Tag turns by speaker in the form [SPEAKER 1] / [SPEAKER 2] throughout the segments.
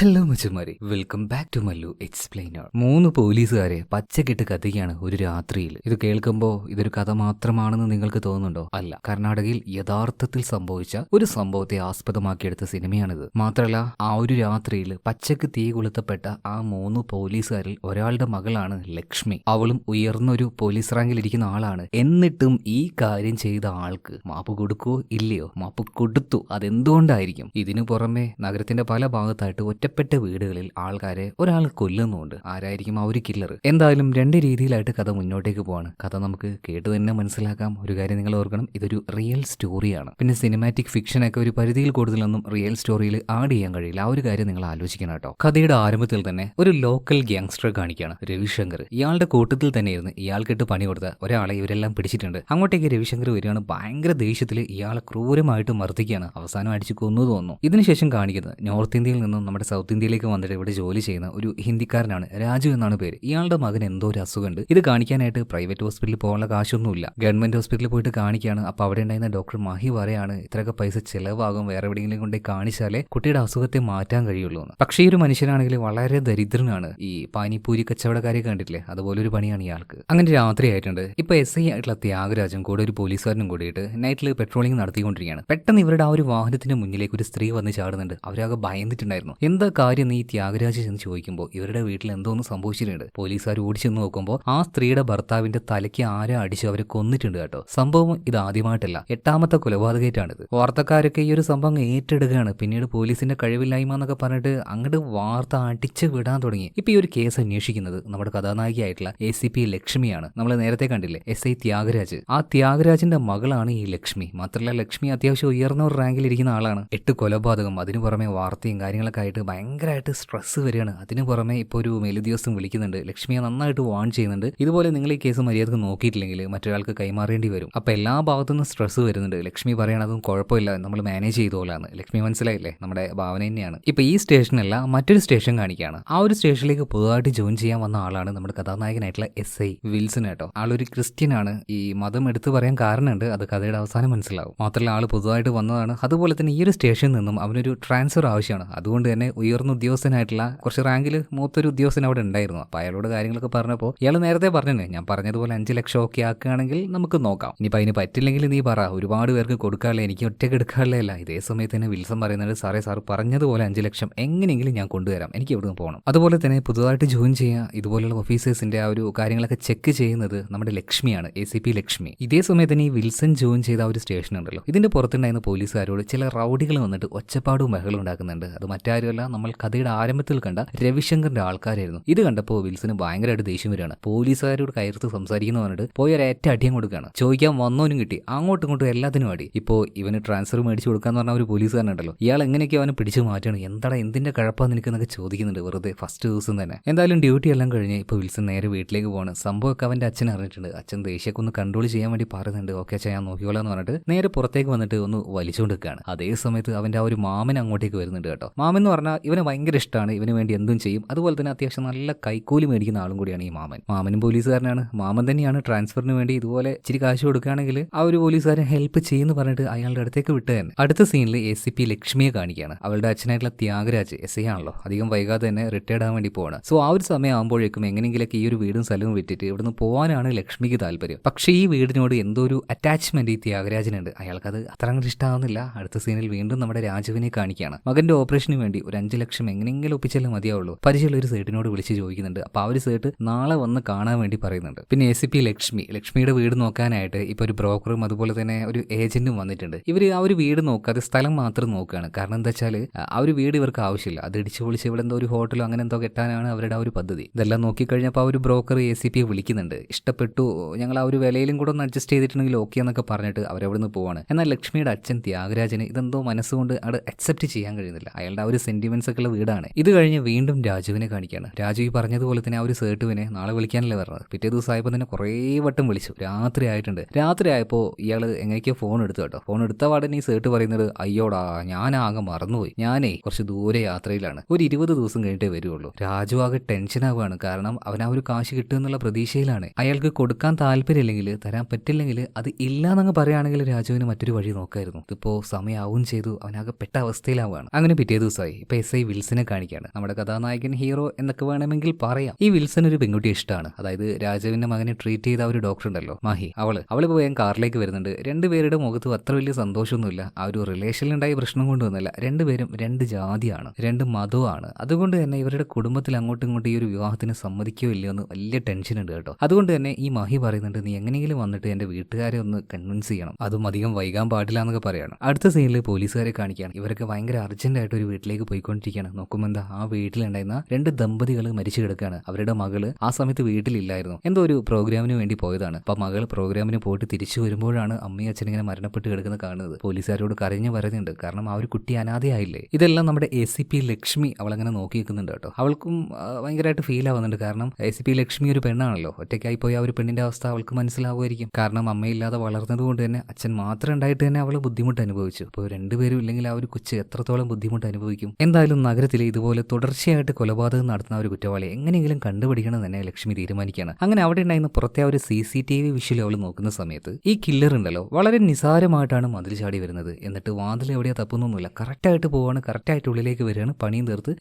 [SPEAKER 1] Hello മച്ചുമാരി, welcome back to Mallu explainer. 3 പോലീസുകാരെ പച്ചക്കിട്ട് കത്തിക്കുകയാണ് ഒരു രാത്രിയിൽ. ഇത് കേൾക്കുമ്പോൾ ഇതൊരു കഥ മാത്രമാണെന്ന് നിങ്ങൾക്ക് തോന്നുന്നുണ്ടോ? അല്ല, കർണാടകയിൽ യഥാർത്ഥത്തിൽ സംഭവിച്ച ഒരു സംഭവത്തെ ആസ്പദമാക്കിയെടുത്ത സിനിമയാണിത്. മാത്രമല്ല, ആ ഒരു രാത്രിയിൽ പച്ചക്ക് തീ കൊളുത്തപ്പെട്ട ആ 3 പോലീസുകാരിൽ ഒരാളുടെ മകളാണ് ലക്ഷ്മി. അവളും ഉയർന്നൊരു പോലീസ് റാങ്കിൽ ഇരിക്കുന്ന ആളാണ്. എന്നിട്ടും ഈ കാര്യം ചെയ്ത ആൾക്ക് മാപ്പ് കൊടുക്കുവോ ഇല്ലയോ? മാപ്പ് കൊടുത്തു. അതെന്തുകൊണ്ടായിരിക്കും? ഇതിനു പുറമെ നഗരത്തിന്റെ പല ഭാഗത്തായിട്ട് ഒറ്റപ്പെട്ട വീടുകളിൽ ആൾക്കാരെ ഒരാൾ കൊല്ലുന്നുണ്ട്. ആരായിരിക്കും ആ ഒരു കില്ലർ? എന്തായാലും 2 രീതിയിലായിട്ട് കഥ മുന്നോട്ടേക്ക് പോവാണ്. കഥ നമുക്ക് കേട്ട് തന്നെ മനസ്സിലാക്കാം. ഒരു കാര്യം നിങ്ങൾ ഓർക്കണം, ഇതൊരു റിയൽ സ്റ്റോറിയാണ്. പിന്നെ സിനിമാറ്റിക് ഫിക്ഷനൊക്കെ ഒരു പരിധിയിൽ കൂടുതലൊന്നും റിയൽ സ്റ്റോറിയിൽ ആഡ് ചെയ്യാൻ കഴിയില്ല. ആ ഒരു കാര്യം നിങ്ങൾ ആലോചിക്കണം കേട്ടോ. കഥയുടെ ആരംഭത്തിൽ തന്നെ ഒരു ലോക്കൽ ഗ്യാങ്സ്റ്റർ കാണിക്കുകയാണ്, രവിശങ്കർ. ഇയാളുടെ കൂട്ടത്തിൽ തന്നെയായിരുന്നു ഇയാൾക്കിട്ട് പണി കൊടുത്ത ഒരാളെ ഇവരെല്ലാം പിടിച്ചിട്ടുണ്ട്. അങ്ങോട്ടേക്ക് രവിശങ്കർ വരികയാണ്. ഭയങ്കര ദേഷ്യത്തിൽ ഇയാളെ ക്രൂരമായിട്ട് മർദ്ദിക്കുകയാണ്. അവസാനം അടിച്ചു കൊന്നു തോന്നുന്നു. ഇതിനുശേഷം കാണിക്കുന്നത് നോർത്ത് ഇന്ത്യയിൽ നിന്നും നമ്മുടെ സൗത്ത് ഇന്ത്യയിലേക്ക് വന്നിട്ട് ഇവിടെ ജോലി ചെയ്യുന്ന ഒരു ഹിന്ദിക്കാരനാണ്. രാജു എന്നാണ് പേര്. ഇയാളുടെ മകൻ എന്തോ ഒരു അസുഖമുണ്ട്. ഇത് കാണിക്കാനായിട്ട് പ്രൈവറ്റ് ഹോസ്പിറ്റലിൽ പോകാനുള്ള കാശൊന്നുമില്ല. ഗവൺമെന്റ് ഹോസ്പിറ്റലിൽ പോയിട്ട് കാണിക്കുകയാണ്. അപ്പോൾ അവിടെ ഉണ്ടായിരുന്ന ഡോക്ടർ മഹി പറയാണ്, ഇത്രയൊക്കെ പൈസ ചിലവാകും, വേറെ എവിടെയെങ്കിലും കൊണ്ടേ കാണിച്ചാലേ കുട്ടിയുടെ അസുഖത്തെ മാറ്റാൻ കഴിയുള്ളൂ എന്ന്. പക്ഷേ ഈ ഒരു മനുഷ്യനാണെങ്കിൽ വളരെ ദരിദ്രനാണ്. ഈ പാനിപൂരി കച്ചവടക്കാരെ കണ്ടിട്ടില്ലേ, അതുപോലെ ഒരു പണിയാണ് ഇയാൾക്ക്. അങ്ങനെ രാത്രി ആയിട്ടുണ്ട്. ഇപ്പൊ SI ആയിട്ടുള്ള ത്യാഗരാജും കൂടെ ഒരു പോലീസുകാരനും കൂടിയിട്ട് നൈറ്റിൽ പെട്രോളിംഗ് നടത്തിക്കൊണ്ടിരിക്കുകയാണ്. പെട്ടെന്ന് ഇവരുടെ ആ ഒരു വാഹനത്തിന്റെ മുന്നിലേക്ക് ഒരു സ്ത്രീ വന്ന് ചാടുന്നുണ്ട്. അവരാകെ ഭയന്നിട്ടുണ്ടായിരുന്നു. എന്താ കാര്യം ഈ ത്യാഗരാജ് എന്ന് ചോദിക്കുമ്പോൾ ഇവരുടെ വീട്ടിൽ എന്തോന്ന് സംഭവിച്ചിട്ടുണ്ട്. പോലീസുകാർ ഓടിച്ചെന്ന് നോക്കുമ്പോൾ ആ സ്ത്രീയുടെ ഭർത്താവിന്റെ തലയ്ക്ക് ആരോ അടിച്ച് അവരെ കൊന്നിട്ടുണ്ട് കേട്ടോ. സംഭവം ഇത് ആദ്യമായിട്ടല്ല, 8ാമത്തെ കൊലപാതകമായിട്ടാണിത്. വാർത്തക്കാരൊക്കെ ഈ ഒരു സംഭവം ഏറ്റെടുക്കുകയാണ്. പിന്നീട് പോലീസിന്റെ കഴിവില്ലായ്മ എന്നൊക്കെ പറഞ്ഞിട്ട് അങ്ങോട്ട് വാർത്ത അടിച്ച് വിടാൻ തുടങ്ങി. ഇപ്പൊ ഈ ഒരു കേസ് അന്വേഷിക്കുന്നത് നമ്മുടെ കഥാനായികയായിട്ടുള്ള ACP ലക്ഷ്മിയാണ്. നമ്മൾ നേരത്തെ കണ്ടില്ലേ, SI ത്യാഗരാജ്. ആ ത്യാഗരാജിന്റെ മകളാണ് ഈ ലക്ഷ്മി. മാത്രമല്ല, ലക്ഷ്മി അത്യാവശ്യം ഉയർന്ന ഒരു റാങ്കിൽ ഇരിക്കുന്ന ആളാണ്. 8 കൊലപാതകം, അതിനു പുറമെ വാർത്തയും കാര്യങ്ങളൊക്കെ ആയിട്ട് ഭയങ്കരമായിട്ട് സ്ട്രെസ് വരികയാണ്. അതിന് പുറമെ ഇപ്പോൾ ഒരു മേലുദ്യോഗസ്ഥൻ വിളിക്കുന്നുണ്ട്, ലക്ഷ്മിയെ നന്നായിട്ട് വാൺ ചെയ്യുന്നുണ്ട്. ഇതുപോലെ നിങ്ങൾ ഈ കേസ് മര്യാദക്ക് നോക്കിയിട്ടില്ലെങ്കിൽ മറ്റൊരാൾക്ക് കൈമാറേണ്ടി വരും. അപ്പൊ എല്ലാ ഭാഗത്തുനിന്നും സ്ട്രെസ് വരുന്നുണ്ട്. ലക്ഷ്മി പറയണതും കുഴപ്പമില്ല, നമ്മൾ മാനേജ് ചെയ്തോളാന്ന്. ലക്ഷ്മി മനസ്സിലായില്ലേ, നമ്മുടെ ഭാവന തന്നെയാണ്. ഇപ്പൊ ഈ സ്റ്റേഷനല്ല, മറ്റൊരു സ്റ്റേഷൻ കാണിക്കുകയാണ്. ആ ഒരു സ്റ്റേഷനിലേക്ക് പുതുതായിട്ട് ജോയിൻ ചെയ്യാൻ വന്ന ആളാണ് നമ്മുടെ കഥാനായകനായിട്ടുള്ള SI വിൽസൺ കേട്ടോ. ആളൊരു ക്രിസ്ത്യൻ ആണ്. ഈ മതം എടുത്തു പറയാൻ കാരണമുണ്ട്, അത് കഥയുടെ അവസാനം മനസ്സിലാവും. മാത്രമല്ല, ആൾ പുതുതായിട്ട് വന്നതാണ്. അതുപോലെ തന്നെ ഈ ഒരു സ്റ്റേഷനിൽ നിന്നും അവനൊരു ട്രാൻസ്ഫർ ആവശ്യമാണ്. അതുകൊണ്ട് തന്നെ ഉയർന്ന ഉദ്യോഗസ്ഥനായിട്ടുള്ള കുറച്ച് റാങ്കിൽ മൂത്തൊരു ഉദ്യോഗസ്ഥൻ അവിടെ ഉണ്ടായിരുന്നു. അപ്പൊ അയാളോട് കാര്യങ്ങളൊക്കെ പറഞ്ഞപ്പോൾ ഇയാൾ നേരത്തെ പറഞ്ഞു, ഞാൻ പറഞ്ഞതുപോലെ 5 ലക്ഷം ഒക്കെ ആക്കുകയാണെങ്കിൽ നമുക്ക് നോക്കാം. ഇനിയിപ്പോൾ അതിന് പറ്റില്ലെങ്കിൽ നീ പറ, ഒരുപാട് പേർക്ക് കൊടുക്കാറില്ല, എനിക്ക് ഒറ്റയ്ക്ക് എടുക്കാറില്ല. ഇതേ സമയത്ത് തന്നെ വിൽസൺ പറയുന്നത്, സാർ പറഞ്ഞതുപോലെ 5 ലക്ഷം എങ്ങനെയെങ്കിലും ഞാൻ കൊണ്ടുവരാം, എനിക്ക് എവിടെ നിന്ന് പോകണം. അതുപോലെ തന്നെ പുതുതായിട്ട് ജോയിൻ ചെയ്യുക ഇതുപോലുള്ള ഓഫീസേഴ്സിന്റെ ആ ഒരു കാര്യങ്ങളൊക്കെ ചെക്ക് ചെയ്യുന്നത് നമ്മുടെ ലക്ഷ്മിയാണ്, ACP ലക്ഷ്മി. ഇതേ സമയത്ത് തന്നെ ഈ വിൽസൺ ജോയിൻ ചെയ്ത ആ ഒരു സ്റ്റേഷൻ ഉണ്ടല്ലോ, ഇതിന്റെ പുറത്തുണ്ടായിരുന്ന പോലീസുകാരോട് ചില റൗഡികൾ വന്നിട്ട് ഒച്ചപ്പാടും ബഹളം ഉണ്ടാക്കുന്നുണ്ട്. അത് മറ്റാരുമല്ല, നമ്മൾ കഥയുടെ ആരംഭത്തിൽ കണ്ട രവിശങ്കറിന്റെ ആൾക്കാരായിരുന്നു. ഇത് കണ്ടപ്പോൾ വിൽസന് ഭയങ്കരമായിട്ട് ദേഷ്യം വരികയാണ്. പോലീസുകാരോട് കയർത്ത് സംസാരിക്കുന്ന പറഞ്ഞിട്ട് പോയി ഒരേറ്റ അടിയം കൊടുക്കുകയാണ്. ചോദിക്കാൻ വന്നോനും കിട്ടി, അങ്ങോട്ടും ഇങ്ങോട്ടും എല്ലാത്തിനും അടി. ഇപ്പോൾ ഇവന് ട്രാൻസ്ഫർ മേടിച്ചു കൊടുക്കാന്ന് പറഞ്ഞ ഒരു പോലീസുകാരനുണ്ടല്ലോ, ഇയാൾ എങ്ങനെയൊക്കെ അവനെ പിടിച്ചു മാറ്റണം, എന്താണ് എന്തിന്റെ കഴപ്പാ നിനക്കെന്നൊക്കെ ചോദിക്കുന്നുണ്ട് വെറുതെ ഫസ്റ്റ് ദിവസം തന്നെ. എന്തായാലും ഡ്യൂട്ടി എല്ലാം കഴിഞ്ഞ് ഇപ്പോൾ വിൽസൺ നേരെ വീട്ടിലേക്ക് പോകണം. സംഭവമൊക്കെ അവന്റെ അച്ഛൻ അറിഞ്ഞിട്ടുണ്ട്. അച്ഛൻ ദേഷ്യമൊക്കെ ഒന്ന് കൺട്രോൾ ചെയ്യാൻ വേണ്ടി പറയുന്നുണ്ട്. ഓക്കെ അച്ഛൻ, ഞാൻ നോക്കിക്കോളാന്ന് പറഞ്ഞിട്ട് നേരെ പുറത്തേക്ക് വന്നിട്ട് ഒന്ന് വലിച്ചുകൊണ്ട് നിൽക്കുകയാണ്. അതേ സമയത്ത് അവന്റെ ആ ഒരു മാമൻ അങ്ങോട്ടേക്ക് വരുന്നുണ്ട് കേട്ടോ. മാമൻ എന്ന് പറഞ്ഞാൽ ഇവന് ഭയങ്കര ഇഷ്ടമാണ്, ഇവന് വേണ്ടി എന്തും ചെയ്യും. അതുപോലെ തന്നെ അത്യാവശ്യം നല്ല കൈക്കൂലി മേടിക്കുന്ന ആളും കൂടിയാണ് ഈ മാമൻ. മാമനും പോലീസുകാരനാണ്. മാമൻ തന്നെയാണ് ട്രാൻസ്ഫറിന് വേണ്ടി ഇതുപോലെ ഇച്ചിരി കാശ് കൊടുക്കുകയാണെങ്കിൽ ആ ഒരു പോലീസുകാരൻ ഹെൽപ്പ് ചെയ്യുന്നു പറഞ്ഞിട്ട് അയാളുടെ അടുത്തേക്ക് വിട്ടു തന്നെ. അടുത്ത സീനിൽ ACP ലക്ഷ്മിയെ കാണിക്കുകയാണ്. അവളുടെ അച്ഛനായിട്ടുള്ള ത്യാഗരാജ് SI ആണല്ലോ, അധികം വൈകാതെ തന്നെ റിട്ടയർഡ് ആവാൻ വേണ്ടി പോവാണ്. സോ ആ ഒരു സമയം ആകുമ്പോഴേക്കും എങ്ങനെയെങ്കിലൊക്കെ ഈ ഒരു വീടും സ്ഥലവും വിറ്റിട്ട് ഇവിടുന്ന് പോകാനാണ് ലക്ഷ്മിക്ക് താല്പര്യം. പക്ഷേ ഈ വീടിനോട് എന്തോ ഒരു അറ്റാച്ച്മെന്റ് ഈ ത്യാഗരാജനുണ്ട്. അയാൾക്കത് അത്ര അങ്ങോട്ട് ഇഷ്ടമാവുന്നില്ല. അടുത്ത സീനിൽ വീണ്ടും നമ്മുടെ രാജുവിനെ കാണിക്കുകയാണ്. മകന്റെ ഓപ്പറേഷന് വേണ്ടി ഒരു 5 ലക്ഷം എങ്ങനെയെങ്കിലും ഒപ്പിച്ചാലും മതിയാവുള്ളൂ. പരിചയമുള്ള ഒരു സേട്ടിനോട് വിളിച്ച് ചോദിക്കുന്നുണ്ട്. അപ്പൊ ആ ഒരു സേട്ട് നാളെ വന്ന് കാണാൻ വേണ്ടി പറയുന്നുണ്ട്. പിന്നെ ACP ലക്ഷ്മിയുടെ വീട് നോക്കാനായിട്ട് ഇപ്പൊ ഒരു ബ്രോക്കറും അതുപോലെ തന്നെ ഒരു ഏജന്റും വന്നിട്ടുണ്ട്. ഇവര് ആ ഒരു വീട് നോക്കാതെ സ്ഥലം മാത്രം നോക്കുകയാണ്. കാരണം എന്താ വെച്ചാൽ ആ ഒരു വീട് ഇവർക്ക് ആവശ്യമില്ല, അത് ഇടിച്ചു പൊളിച്ച് ഇവിടെ എന്തോ ഒരു ഹോട്ടലോ അങ്ങനെ എന്തോ കെട്ടാനാണ് അവരുടെ ആ ഒരു പദ്ധതി. ഇതെല്ലാം നോക്കിക്കഴിഞ്ഞപ്പോൾ ആ ഒരു ബ്രോക്കർ ACPയെ വിളിക്കുന്നുണ്ട്. ഇഷ്ടപ്പെട്ടു, ഞങ്ങൾ ആ ഒരു വിലയിലും കൂടെ ഒന്ന് അഡ്ജസ്റ്റ് ചെയ്തിട്ടുണ്ടെങ്കിൽ ഓക്കെ എന്നൊക്കെ പറഞ്ഞിട്ട് അവരവിടെ നിന്ന് പോവാണ്. എന്നാൽ ലക്ഷ്മിയുടെ അച്ഛൻ ത്യാഗരാജന് ഇതെന്തോ മനസ്സുകൊണ്ട് അത് അക്സെപ്റ്റ് ചെയ്യാൻ കഴിയുന്നില്ല. അയാളുടെ ആ ഒരു സെന്റിമെന്റ്സ് ഒക്കെ ഉള്ള വീടാണ്. ഇത് കഴിഞ്ഞ് വീണ്ടും രാജുവിനെ കാണിക്കുകയാണ്. രാജു ഈ പറഞ്ഞതുപോലെ തന്നെ ആ ഒരു സേട്ടുവിനെ നാളെ വിളിക്കാനല്ലേ പറഞ്ഞത്. പിറ്റേ ദിവസം ആയപ്പോൾ തന്നെ കുറേ വട്ടം വിളിച്ചു. രാത്രി ആയിട്ടുണ്ട്. രാത്രി ആയപ്പോൾ ഇയാൾ എങ്ങനെയൊക്കെയോ ഫോൺ എടുത്തു കേട്ടോ. ഫോൺ എടുത്ത പാടന്നെ ഈ സേട്ട് പറയുന്നത്, അയ്യോടാ ഞാനാകെ മറന്നുപോയി, ഞാനേ കുറച്ച് ദൂരെ യാത്രയിലാണ്, ഒരു 20 ദിവസം കഴിഞ്ഞിട്ടേ വരുള്ളൂ. രാജു ആകെ ടെൻഷൻ ആവുകയാണ്. കാരണം അവൻ ആ ഒരു കാശ് കിട്ടും എന്നുള്ള പ്രതീക്ഷയിലാണ്. അയാൾക്ക് കൊടുക്കാൻ താല്പര്യമില്ലെങ്കിൽ, തരാൻ പറ്റില്ലെങ്കിൽ അത് ഇല്ലാന്നങ്ങ് പറയുകയാണെങ്കിൽ രാജുവിന് മറ്റൊരു വഴി നോക്കായിരുന്നു. ഇതിപ്പോ സമയമാവും ചെയ്തു. അവനാകെ പെട്ട അവസ്ഥയിലാവുകയാണ്. അങ്ങനെ പിറ്റേ ദിവസമായി. ഇപ്പൊ SI വിൽസനെ കാണിക്കുകയാണ്. നമ്മുടെ കഥാനായകൻ ഹീറോ എന്നൊക്കെ വേണമെങ്കിൽ പറയാം. ഈ വിൽസൺ ഒരു പെൺകുട്ടിയെ ഇഷ്ടമാണ്. അതായത് രാജുവിന്റെ മകനെ ട്രീറ്റ് ചെയ്ത ഒരു ഡോക്ടർ ഉണ്ടല്ലോ മാഹി, അവളിപ്പോ വേഗം കാറിലേക്ക് വരുന്നുണ്ട്. രണ്ടുപേരുടെ മുഖത്തും അത്ര വലിയ സന്തോഷമൊന്നുമില്ല. ആ ഒരു റിലേഷനിലുണ്ടായ പ്രശ്നം കൊണ്ടൊന്നുമല്ല. രണ്ടുപേരും രണ്ട് ജാതിയാണ്, രണ്ട് മതമാണ്. അതുകൊണ്ട് തന്നെ ഇവരുടെ കുടുംബത്തിൽ അങ്ങോട്ടും ഇങ്ങോട്ടും ഈ ഒരു വിവാഹത്തിന് സമ്മതിക്കോ ഇല്ലയോ എന്ന് വലിയ ടെൻഷൻ ഉണ്ട് കേട്ടോ. അതുകൊണ്ട് തന്നെ ഈ മാഹി പറയുന്നുണ്ട്, നീ എങ്ങനെയെങ്കിലും വന്നിട്ട് എന്റെ വീട്ടുകാരെ ഒന്ന് കൺവിൻസ് ചെയ്യണം, അതും അധികം വൈകാൻ പാടില്ല എന്നൊക്കെ പറയാണ്. അടുത്ത സീനിൽ പോലീസുകാരെ കാണിക്കുകയാണ്. ഇവരൊക്കെ ഭയങ്കര അർജന്റായിട്ട് ഒരു വീട്ടിലേക്ക് പോയിക്കൊണ്ടിരിക്കുകയാണ്. നോക്കുമ്പോൾ എന്താ, ആ വീട്ടിലുണ്ടായിരുന്ന രണ്ട് ദമ്പതികൾ മരിച്ചു കിടക്കുകയാണ്. അവരുടെ മകള് ആ സമയത്ത് വീട്ടിലില്ലായിരുന്നു, എന്തോ ഒരു പ്രോഗ്രാമിന് വേണ്ടി പോയതാണ്. അപ്പൊ മകൾ പ്രോഗ്രാമിന് പോയിട്ട് തിരിച്ചു വരുമ്പോഴാണ് അമ്മയും അച്ഛനും ഇങ്ങനെ മരണപ്പെട്ട് കിടക്കുന്നത് കാണുന്നത്. പോലീസുകാരോട് കരഞ്ഞു പറയുന്നുണ്ട്, കാരണം ആ ഒരു കുട്ടി അനാഥയായില്ലേ. ഇതെല്ലാം നമ്മുടെ ACP ലക്ഷ്മി അവളങ്ങനെ നോക്കി നിൽക്കുന്നുണ്ട് കേട്ടോ. അവൾക്കും ഭയങ്കരമായിട്ട് ഫീൽ ആവുന്നുണ്ട്. കാരണം ACP ലക്ഷ്മി ഒരു പെണ്ണാണല്ലോ. ഒറ്റയ്ക്കായി പോയി ആ ഒരു പെണ്ണിന്റെ അവസ്ഥ അവൾക്ക് മനസ്സിലാവുമായിരിക്കും. കാരണം അമ്മയില്ലാതെ വളർന്നത് കൊണ്ട് തന്നെ അച്ഛൻ മാത്രം ഉണ്ടായിട്ട് തന്നെ അവൾ ബുദ്ധിമുട്ട് അനുഭവിച്ചു. അപ്പോൾ രണ്ടുപേരും ഇല്ലെങ്കിൽ ആ ഒരു കൊച്ച് എത്രത്തോളം ബുദ്ധിമുട്ട് അനുഭവിക്കും. എന്തായാലും നഗരത്തിലെ ഇതുപോലെ തുടർച്ചയായിട്ട് കൊലപാതകം നടത്തുന്ന ഒരു കുറ്റവാളി എങ്ങനെയെങ്കിലും കണ്ടുപിടിക്കണം തന്നെ ലക്ഷ്മി തീരുമാനിക്കുകയാണ്. അങ്ങനെ അവിടെ ഉണ്ടായിരുന്ന പുറത്തെ ആ ഒരു CCTV വിഷ്വൽ അവൾ നോക്കുന്ന സമയത്ത് ഈ കില്ലർ ഉണ്ടല്ലോ വളരെ നിസാരമായിട്ടാണ് മതിൽ ചാടി വരുന്നത്. എന്നിട്ട് വാതിൽ എവിടെയാ തപ്പൊന്നൊന്നുമില്ല, കറക്റ്റായിട്ട് പോവാണ്, കറക്റ്റായിട്ട് ഉള്ളിലേക്ക് വരികയാണ്, പണിയും തീർത്ത്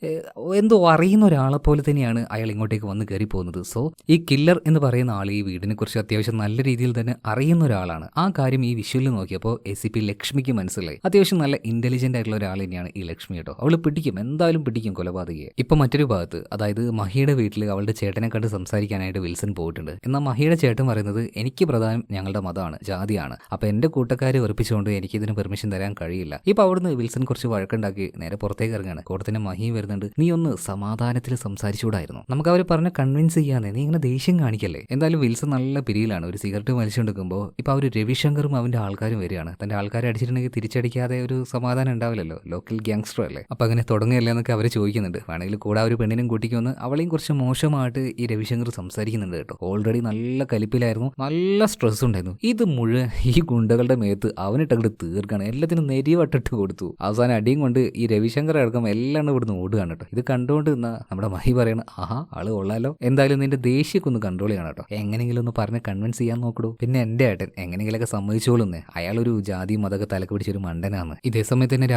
[SPEAKER 1] എന്തോ അറിയുന്ന ഒരാളെ പോലെ തന്നെയാണ് അയാൾ ഇങ്ങോട്ടേക്ക് വന്ന് കയറി പോകുന്നത്. സോ ഈ കില്ലർ എന്ന് പറയുന്ന ആൾ ഈ വീടിനെ കുറിച്ച് അത്യാവശ്യം നല്ല രീതിയിൽ തന്നെ അറിയുന്ന ഒരാളാണ്. ആ കാര്യം ഈ വിഷ്വലിൽ നോക്കിയപ്പോൾ ACP ലക്ഷ്മിക്ക് മനസ്സിലായി. അത്യാവശ്യം നല്ല ഇന്റലിജന്റ് ആയിട്ടുള്ള ഒരാൾ തന്നെയാണ് ഈ ലക്ഷ്മി കേട്ടോ. അവള് പിടിക്കും, എന്തായാലും പിടിക്കും കൊലപാതകയെ. ഇപ്പൊ മറ്റൊരു ഭാഗത്ത്, അതായത് മഹിയുടെ വീട്ടിൽ അവളുടെ ചേട്ടനെ കണ്ട് സംസാരിക്കാനായിട്ട് വിൽസൺ പോയിട്ടുണ്ട്. എന്നാൽ മഹിയുടെ ചേട്ടൻ പറയുന്നത്, എനിക്ക് പ്രധാനം ഞങ്ങളുടെ മതമാണ്, ജാതിയാണ്. അപ്പൊ എന്റെ കൂട്ടക്കാരെ വെറുപ്പിച്ചുകൊണ്ട് എനിക്ക് ഇതിന് പെർമിഷൻ തരാൻ കഴിയില്ല. ഇപ്പൊ അവിടുന്ന് വിൽസൺ കുറച്ച് വഴക്കുണ്ടാക്കി നേരെ പുറത്തേക്ക് ഇറങ്ങാണ്. കൂട്ടത്തിന് മഹി വരുന്നുണ്ട്, നീ ഒന്ന് സമാധാനത്തിൽ സംസാരിച്ചുകൂടായിരുന്നു, നമുക്ക് അവർ പറഞ്ഞ കൺവിൻസ് ചെയ്യാന്നേ, നീ ഇങ്ങനെ ദേഷ്യം കാണിക്കല്ലേ. എന്തായാലും വിൽസൺ നല്ല പിരിയിലാണ്. ഒരു സിഗരറ്റ് വലിച്ചുകൊണ്ടിരിക്കുമ്പോൾ ഇപ്പൊ ആ ഒരു രവിശങ്കറും അവന്റെ ആൾക്കാരും വരികയാണ്. തന്റെ ആൾക്കാരെ അടിച്ചിട്ടുണ്ടെങ്കിൽ തിരിച്ചടിക്കാതെ ഒരു സമാധാനം ഉണ്ടാവില്ലല്ലോ, ലോക്കൽ ഗ്യാങ്സ്റ്റർ അല്ലേ. അപ്പൊ അങ്ങനെ തുടങ്ങുകയല്ലേ എന്നൊക്കെ അവർ ചോദിക്കുന്നുണ്ട്. വേണമെങ്കിൽ കൂടെ ഒരു പെണ്ണിനും കൂട്ടിക്കൊന്ന് അവളെയും കുറച്ച് മോശമായിട്ട് ഈ രവിശങ്കർ സംസാരിക്കുന്നുണ്ട് കേട്ടോ. ഓൾറെഡി നല്ല കലിപ്പിലായിരുന്നു, നല്ല സ്ട്രെസ് ഉണ്ടായിരുന്നു. ഇത് മുഴുവൻ ഈ ഗുണ്ടകളുടെ മേത്ത് അവനിട്ടങ്ങോട്ട് തീർക്കാണ്. എല്ലാത്തിനും നെരിവട്ടിട്ട് കൊടുത്തു. അവസാനം അടിയും കൊണ്ട് ഈ രവിശങ്കർ അടക്കം എല്ലാം ഇവിടുന്ന് ഓടുകയാണ് കേട്ടോ. ഇത് കണ്ടുകൊണ്ട് നിന്നാ നമ്മുടെ മഹി പറയണം, ആഹാ ആള് കൊള്ളാലോ, എന്തായാലും നിന്റെ ദേഷ്യമൊക്കെ ഒന്ന് കൺട്രോൾ ചെയ്യണം കേട്ടോ, എങ്ങനെയെങ്കിലും ഒന്ന് പറഞ്ഞ് കൺവിൻസ് ചെയ്യാൻ നോക്കടൂ. പിന്നെ എന്റെ ഏട്ടൻ എങ്ങനെയെങ്കിലൊക്കെ സമ്മതിച്ചോളുന്നേ, അയാളൊരു ജാതി മതമൊക്കെ തലക്ക് പിടിച്ചൊരു മണ്ടനാണ്. ഇതേ സമയത്ത് തന്നെ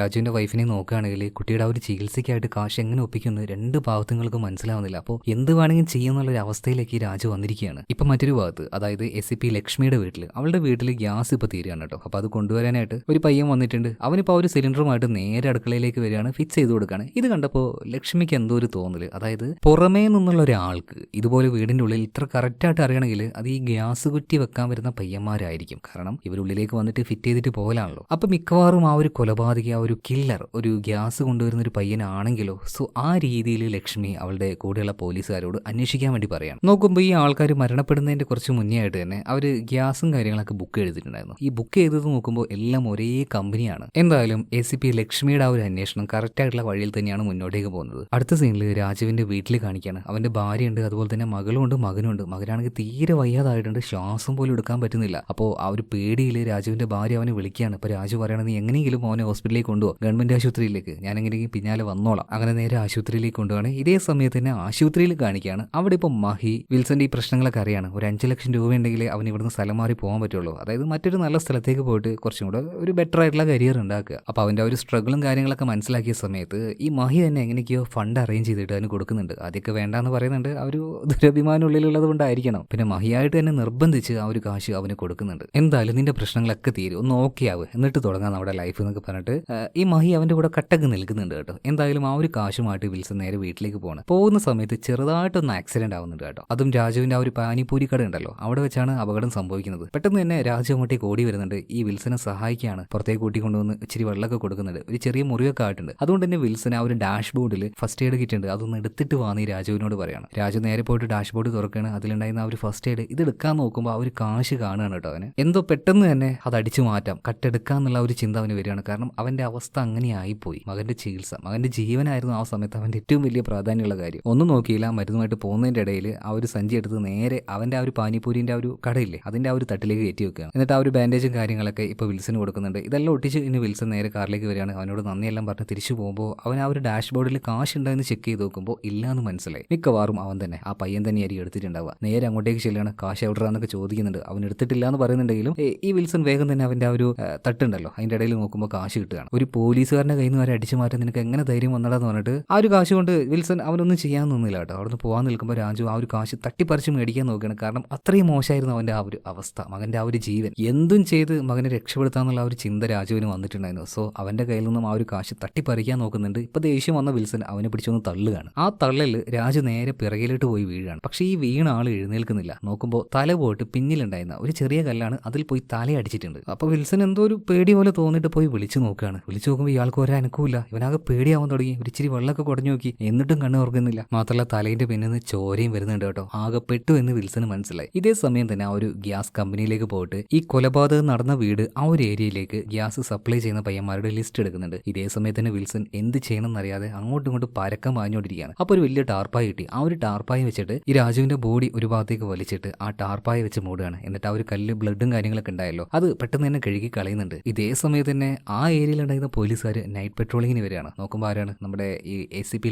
[SPEAKER 1] രാജുവിന്റെ വൈഫിനെ നോക്കുകയാണെങ്കിൽ കുട്ടിയുടെ ആ ഒരു ചികിത്സയ്ക്കായിട്ട് കാശ് എങ്ങനെ ഒപ്പിക്കുന്നു രണ്ട് ഭാഗത്തുങ്ങൾക്ക് മനസ്സിലാവുന്നില്ല. അപ്പോൾ എന്ത് വേണമെങ്കിലും ചെയ്യുന്നുള്ള ഒരു അവസ്ഥയിലേക്ക് രാജു വന്നിരിക്കുകയാണ്. ഇപ്പൊ മറ്റൊരു ഭാഗത്ത്, അതായത് ACP ലക്ഷ്മിയുടെ വീട്ടിൽ, അവളുടെ വീട്ടിൽ ഗ്യാസ് ഇപ്പൊ തീരുകയാണ് കേട്ടോ. അപ്പൊ അത് കൊണ്ടുവരാനായിട്ട് ഒരു പയ്യൻ വന്നിട്ടുണ്ട്. അവനിപ്പോ ഒരു സിലിണ്ടറുമായിട്ട് നേരെ അടുക്കളയിലേക്ക് വരികയാണ്, ഫിക്സ് ചെയ്ത് കൊടുക്കുകയാണ്. ഇത് കണ്ടപ്പോൾ ലക്ഷ്മിക്ക് എന്തോ ഒരു തോന്നല്, അതായത് പുറമേ നിന്നുള്ള ഒരാൾക്ക് ഇതുപോലെ വീടിന്റെ ഉള്ളിൽ ഇത്ര കറക്റ്റായിട്ട് അറിയണമെങ്കിൽ അത് ഈ ഗ്യാസ് കുറ്റി വെക്കാൻ വരുന്ന പയ്യന്മാരായിരിക്കും. കാരണം ഇവരുള്ളിലേക്ക് വന്നിട്ട് ഫിറ്റ് ചെയ്തിട്ട് പോകലാണല്ലോ. അപ്പൊ മിക്കവാറും ആ ഒരു കൊലപാതക, ആ ഒരു കില്ലർ ഒരു ഗ്യാസ് കൊണ്ടുവരുന്ന ഒരു പയ്യനാണെങ്കിലോ. സോ ആ രീതിയിൽ ലക്ഷ്മി അവളുടെ കൂടെയുള്ള പോലീസുകാരോട് അന്വേഷിക്കാൻ വേണ്ടി പറയാണ്. നോക്കുമ്പോൾ ഈ ആൾക്കാർ മരണപ്പെടുന്നതിന്റെ കുറച്ച് മുന്നേ ആയിട്ട് തന്നെ അവർ ഗ്യാസും കാര്യങ്ങളൊക്കെ ബുക്ക് ചെയ്തിട്ടുണ്ടായിരുന്നു. ഈ ബുക്ക് ചെയ്തത് നോക്കുമ്പോൾ എല്ലാം ഒരേ കമ്പനിയാണ്. എന്തായാലും ACP ലക്ഷ്മിയുടെ ആ ഒരു അന്വേഷണം കറക്റ്റ് ആയിട്ടുള്ള വഴിയിൽ തന്നെയാണ് മുന്നോട്ടേക്ക് പോകുന്നത്. അടുത്ത സീനിൽ രാജുവിന്റെ വീട്ടിൽ കാണിക്കുകയാണ്. അവന്റെ ഭാര്യയുണ്ട്, അതുപോലെ തന്നെ മകളുണ്ട്, മകനുണ്ട്. മകനാണെങ്കിൽ തീരെ വയ്യാതായിട്ടുണ്ട്, ശ്വാസം പോലും എടുക്കാൻ പറ്റുന്നില്ല. അപ്പോൾ ആ ഒരു പേടിയിൽ രാജുവിന്റെ ഭാര്യ അവനെ വിളിക്കുകയാണ്. ഇപ്പൊ രാജു പറയണത്, നീ എങ്ങനെയെങ്കിലും മോനെ ഹോസ്പിറ്റലിലേക്ക് കൊണ്ടുപോകും, ഗവൺമെന്റ് ആശുപത്രിയിലേക്ക്, ഞാൻ എങ്ങനെയെങ്കിലും പിന്നാലെ വന്നോളാം. അങ്ങനെ നേരെ ആശുപത്രിയിലേക്ക് കൊണ്ടുപോകണം. ഇതേ സമയത്ത് തന്നെ ആശുപത്രിയിൽ കാണിക്കുകയാണ്. അവിടെ ഇപ്പോൾ മഹി വിൽസന്റെ ഈ പ്രശ്നങ്ങളൊക്കെ അറിയാണ്. ഒരു 5 ലക്ഷം രൂപ ഉണ്ടെങ്കിൽ അവൻ ഇവിടുന്ന് സ്ഥലം മാറി പോകാൻ പറ്റുള്ളൂ. അതായത് മറ്റൊരു നല്ല സ്ഥലത്തേക്ക് പോയിട്ട് കുറച്ചും കൂടെ ഒരു ബെറ്റർ ആയിട്ടുള്ള കരിയർ ഉണ്ടാക്കുക. അപ്പോൾ അവന്റെ ഒരു സ്ട്രഗിളും കാര്യങ്ങളൊക്കെ മനസ്സിലാക്കിയ സമയത്ത് ഈ മഹി തന്നെ എങ്ങനെയൊക്കെയോ ഫണ്ട് അറേഞ്ച് ചെയ്തിട്ട് അതിന് കൊടുക്കുന്നുണ്ട്. ആദ്യമൊക്കെ വേണ്ടാന്ന് പറയുന്നുണ്ട്, ആ ഒരു ദുരഭിമാനം ഉള്ളിലുള്ളത് കൊണ്ടായിരിക്കണം. പിന്നെ മഹിയായിട്ട് തന്നെ നിർബന്ധിച്ച് ആ ഒരു കാശ് അവന് കൊടുക്കുന്നുണ്ട്. എന്തായാലും നിന്റെ പ്രശ്നങ്ങളൊക്കെ തീരും, ഒന്ന് ഓക്കെ ആവുക, എന്നിട്ട് തുടങ്ങാം നമ്മുടെ ലൈഫ് എന്നൊക്കെ പറഞ്ഞിട്ട് ഈ മഹി അവന്റെ കൂടെ കട്ടക്ക് നിൽക്കുന്നുണ്ട് കേട്ടോ. എന്തായാലും ആ ഒരു കാശുമായിട്ട് വിൽസൺ നേരെ വീട്ടിലേക്ക് പോകുന്ന സമയത്ത് ചെറുതായിട്ടൊന്ന് ആക്സിഡന്റ് ആവുന്നുണ്ട് കേട്ടോ. അതും രാജുവിന്റെ ആ ഒരു പാനിപൂരി കട ഉണ്ടല്ലോ, അവിടെ വെച്ചാണ് അപകടം സംഭവിക്കുന്നത്. പെട്ടെന്ന് തന്നെ രാജു അങ്ങോട്ടേക്ക് ഓടി വരുന്നുണ്ട്. ഈ വിൽസനെ സഹായിക്കുകയാണ്. പുറത്തേക്ക് കൂട്ടിക്കൊണ്ടുവന്ന് ഇച്ചിരി വെള്ളമൊക്കെ കൊടുക്കുന്നുണ്ട്. ഒരു ചെറിയ മുറിവൊക്കെ ആയിട്ടുണ്ട്. അതുകൊണ്ട് തന്നെ വിൽസൺ ആ ഒരു ഡാഷ് ബോർഡിൽ ഫസ്റ്റ് എയ്ഡ് കിറ്റ് ഉണ്ട്, അതൊന്ന് എടുത്തിട്ട് വാങ്ങി രാജുവിനോട് പറയാണ്. രാജു നേരെ പോയിട്ട് ഡാഷ് ബോർഡ് തുറക്കുകയാണ്. അതിലുണ്ടായിരുന്ന ആ ഒരു ഫസ്റ്റ് എയ്ഡ് ഇത് എടുക്കാൻ നോക്കുമ്പോൾ ആ ഒരു കാശ് കാണുകയാണ് കേട്ടോ. അവന് എന്തോ പെട്ടെന്ന് തന്നെ അത് അടിച്ചു മാറ്റാം, കട്ടെടുക്കാന്നുള്ള ഒരു ചിന്ത അവന് വരികയാണ്. കാരണം അവന്റെ അവസ്ഥ അങ്ങനെയായിപ്പോയി. മകന്റെ ചികിത്സ, മകന്റെ ജീവനായിരുന്നു ആ സമയത്ത് അവന്റെ ഏറ്റവും വലിയ പ്രാധാന്യമുള്ള കാര്യം. ഒന്നും നോക്കിയില്ല, മരുന്നുമായിട്ട് പോകുന്നതിന്റെ ഇടയിൽ ആ ഒരു സഞ്ചി എടുത്ത് നേരെ അവന്റെ ആ ഒരു പാനിപൂരിന്റെ ആ ഒരു കടയില്ലേ അതിന്റെ ആ ഒരു തട്ടിലേക്ക് കയറ്റി വെക്കുകയാണ്. എന്നിട്ട് ആ ഒരു ബാൻഡേജും കാര്യങ്ങളൊക്കെ ഇപ്പൊ വിൽസന് കൊടുക്കുന്നുണ്ട്. ഇതെല്ലാം ഒട്ടിച്ച് ഇനി വിൽസൺ നേരെ കാറിലേക്ക് വരികയാണ്. അവനോട് നന്ദിയെല്ലാം പറഞ്ഞ് തിരിച്ചു പോകുമ്പോൾ അവൻ ആ ഒരു ഡാഷ് ബോർഡിൽ കാശ് ഉണ്ടെന്ന് ചെക്ക് ചെയ്ത് നോക്കുമ്പോൾ ഇല്ലാന്ന് മനസ്സിലായി. മിക്കവാറും അവൻ തന്നെ, ആ പയ്യൻ തന്നെയായിരിക്കും എടുത്തിട്ടുണ്ടാവുക. നേരെ അങ്ങോട്ടേക്ക് ചെല്ലുകയാണ്. കാശ് എവിടെയാണെന്നൊക്കെ ചോദിക്കുന്നുണ്ട്. അവൻ എടുത്തിട്ടില്ല എന്ന് പറയുന്നുണ്ടെങ്കിലും ഈ വിൽസൺ വേഗം തന്നെ അവന്റെ ആ ഒരു തട്ടുണ്ടല്ലോ അതിന്റെ ഇടയിൽ നോക്കുമ്പോൾ കാശ് കിട്ടുകയാണ്. ഒരു പോലീസുകാരന്റെ കയ്യിൽ നിന്ന് വരെ അടിച്ചു മാറ്റി മാറ്റാൻ നിനക്ക് എങ്ങനെ ധൈര്യം വന്നടാന്ന് പറഞ്ഞിട്ട് ആ ഒരു കാശ് കൊണ്ട് വിൽസൺ അവനൊന്നും ചെയ്യാൻ നിന്നില്ല കേട്ടോ. അവിടുന്ന് പോകാൻ നിൽക്കുമ്പോൾ രാജു ആ ഒരു കാശ് തട്ടിപ്പറിച്ച് മേടിക്കാൻ നോക്കുകയാണ്. കാരണം അത്രയും മോശമായിരുന്നു അവന്റെ ആ ഒരു അവസ്ഥ, മകന്റെ ആ ഒരു ജീവൻ. എന്തും ചെയ്ത് മകനെ രക്ഷപ്പെടുത്താന്നുള്ള ആ ഒരു ചിന്ത രാജുവിന് വന്നിട്ടുണ്ടായിരുന്നു. സോ അവന്റെ കയ്യിൽ നിന്നും ആ ഒരു കാശ് തട്ടിപ്പറിക്കാൻ നോക്കുന്നുണ്ട്. ഇപ്പൊ ദേഷ്യം വന്ന വിൽസൺ അവനെ പിടിച്ചൊന്ന് തള്ളുകയാണ്. ആ തള്ളലിൽ രാജു നേരെ പിറകിലോട്ട് പോയി വീഴാണ്. പക്ഷേ ഈ വീണ ആൾ എഴുന്നേൽക്കുന്നില്ല. നോക്കുമ്പോൾ തല പോയിട്ട് പിന്നിലുണ്ടായിരുന്ന ഒരു ചെറിയ കല്ലാണ് അതിൽ പോയി തലയടിച്ചിട്ടുണ്ട്. അപ്പൊ വിൽസൺ എന്തോ ഒരു പേടി പോലെ തോന്നിട്ട് പോയി വിളിച്ചു നോക്കുകയാണ്. വിളിച്ചു നോക്കുമ്പോൾ ഇയാൾക്ക് ഒരനക്കൂല. ഇവനാകെ പേടിയാവാൻ തുടങ്ങി. ഒരു ഇച്ചിരി വെള്ളമൊക്കെ കുടഞ്ഞു നോക്കി, എന്നിട്ടും കണ്ണ് ഓർക്കുന്നില്ല. മാത്രമല്ല തലേന്റെ പിന്നിൽ നിന്ന് ചോരയും വരുന്നുണ്ട് കേട്ടോ. ആകെ പെട്ടു എന്ന് വിൽസന് മനസ്സിലായി. ഇതേ സമയം തന്നെ ആ ഒരു ഗ്യാസ് കമ്പനിയിലേക്ക് പോയിട്ട് ഈ കൊലപാതകം നടന്ന വീട് ആ ഒരു ഏരിയയിലേക്ക് ഗ്യാസ് സപ്ലൈ ചെയ്യുന്ന പയ്യന്മാരുടെ ലിസ്റ്റ് എടുക്കുന്നുണ്ട്. ഇതേ സമയത്ത് തന്നെ വിൽസൺ എന്ത് ചെയ്യണം എന്നറിയാതെ അങ്ങോട്ടും ഇങ്ങോട്ടും പരക്കം പാഞ്ഞുകൊണ്ടിരിക്കുകയാണ്. അപ്പോൾ ഒരു വലിയ ടാർപ്പായി കിട്ടി. ആ ഒരു ടാർപ്പായി വെച്ചിട്ട് ഈ രാജുവിന്റെ ബോഡി ഒരു ഭാഗത്തേക്ക് വലിച്ചിട്ട് ആ ടാർപ്പായി വെച്ച് മൂടുകയാണ്. എന്നിട്ട് ആ ഒരു കല്ല് ബ്ലഡും കാര്യങ്ങളൊക്കെ ഉണ്ടായല്ലോ അത് പെട്ടെന്ന് തന്നെ കഴുകി കളയുന്നുണ്ട്. ഇതേ സമയത്ത് തന്നെ ആ ഏരിയയിൽ ഉണ്ടായിരുന്ന പോലീസുകാർ നൈറ്റ് പെട്രോളിങ്ങിന് വരികയാണ്. നോക്കുമ്പോൾ ആരാണ്, നമ്മുടെ ഈ ACP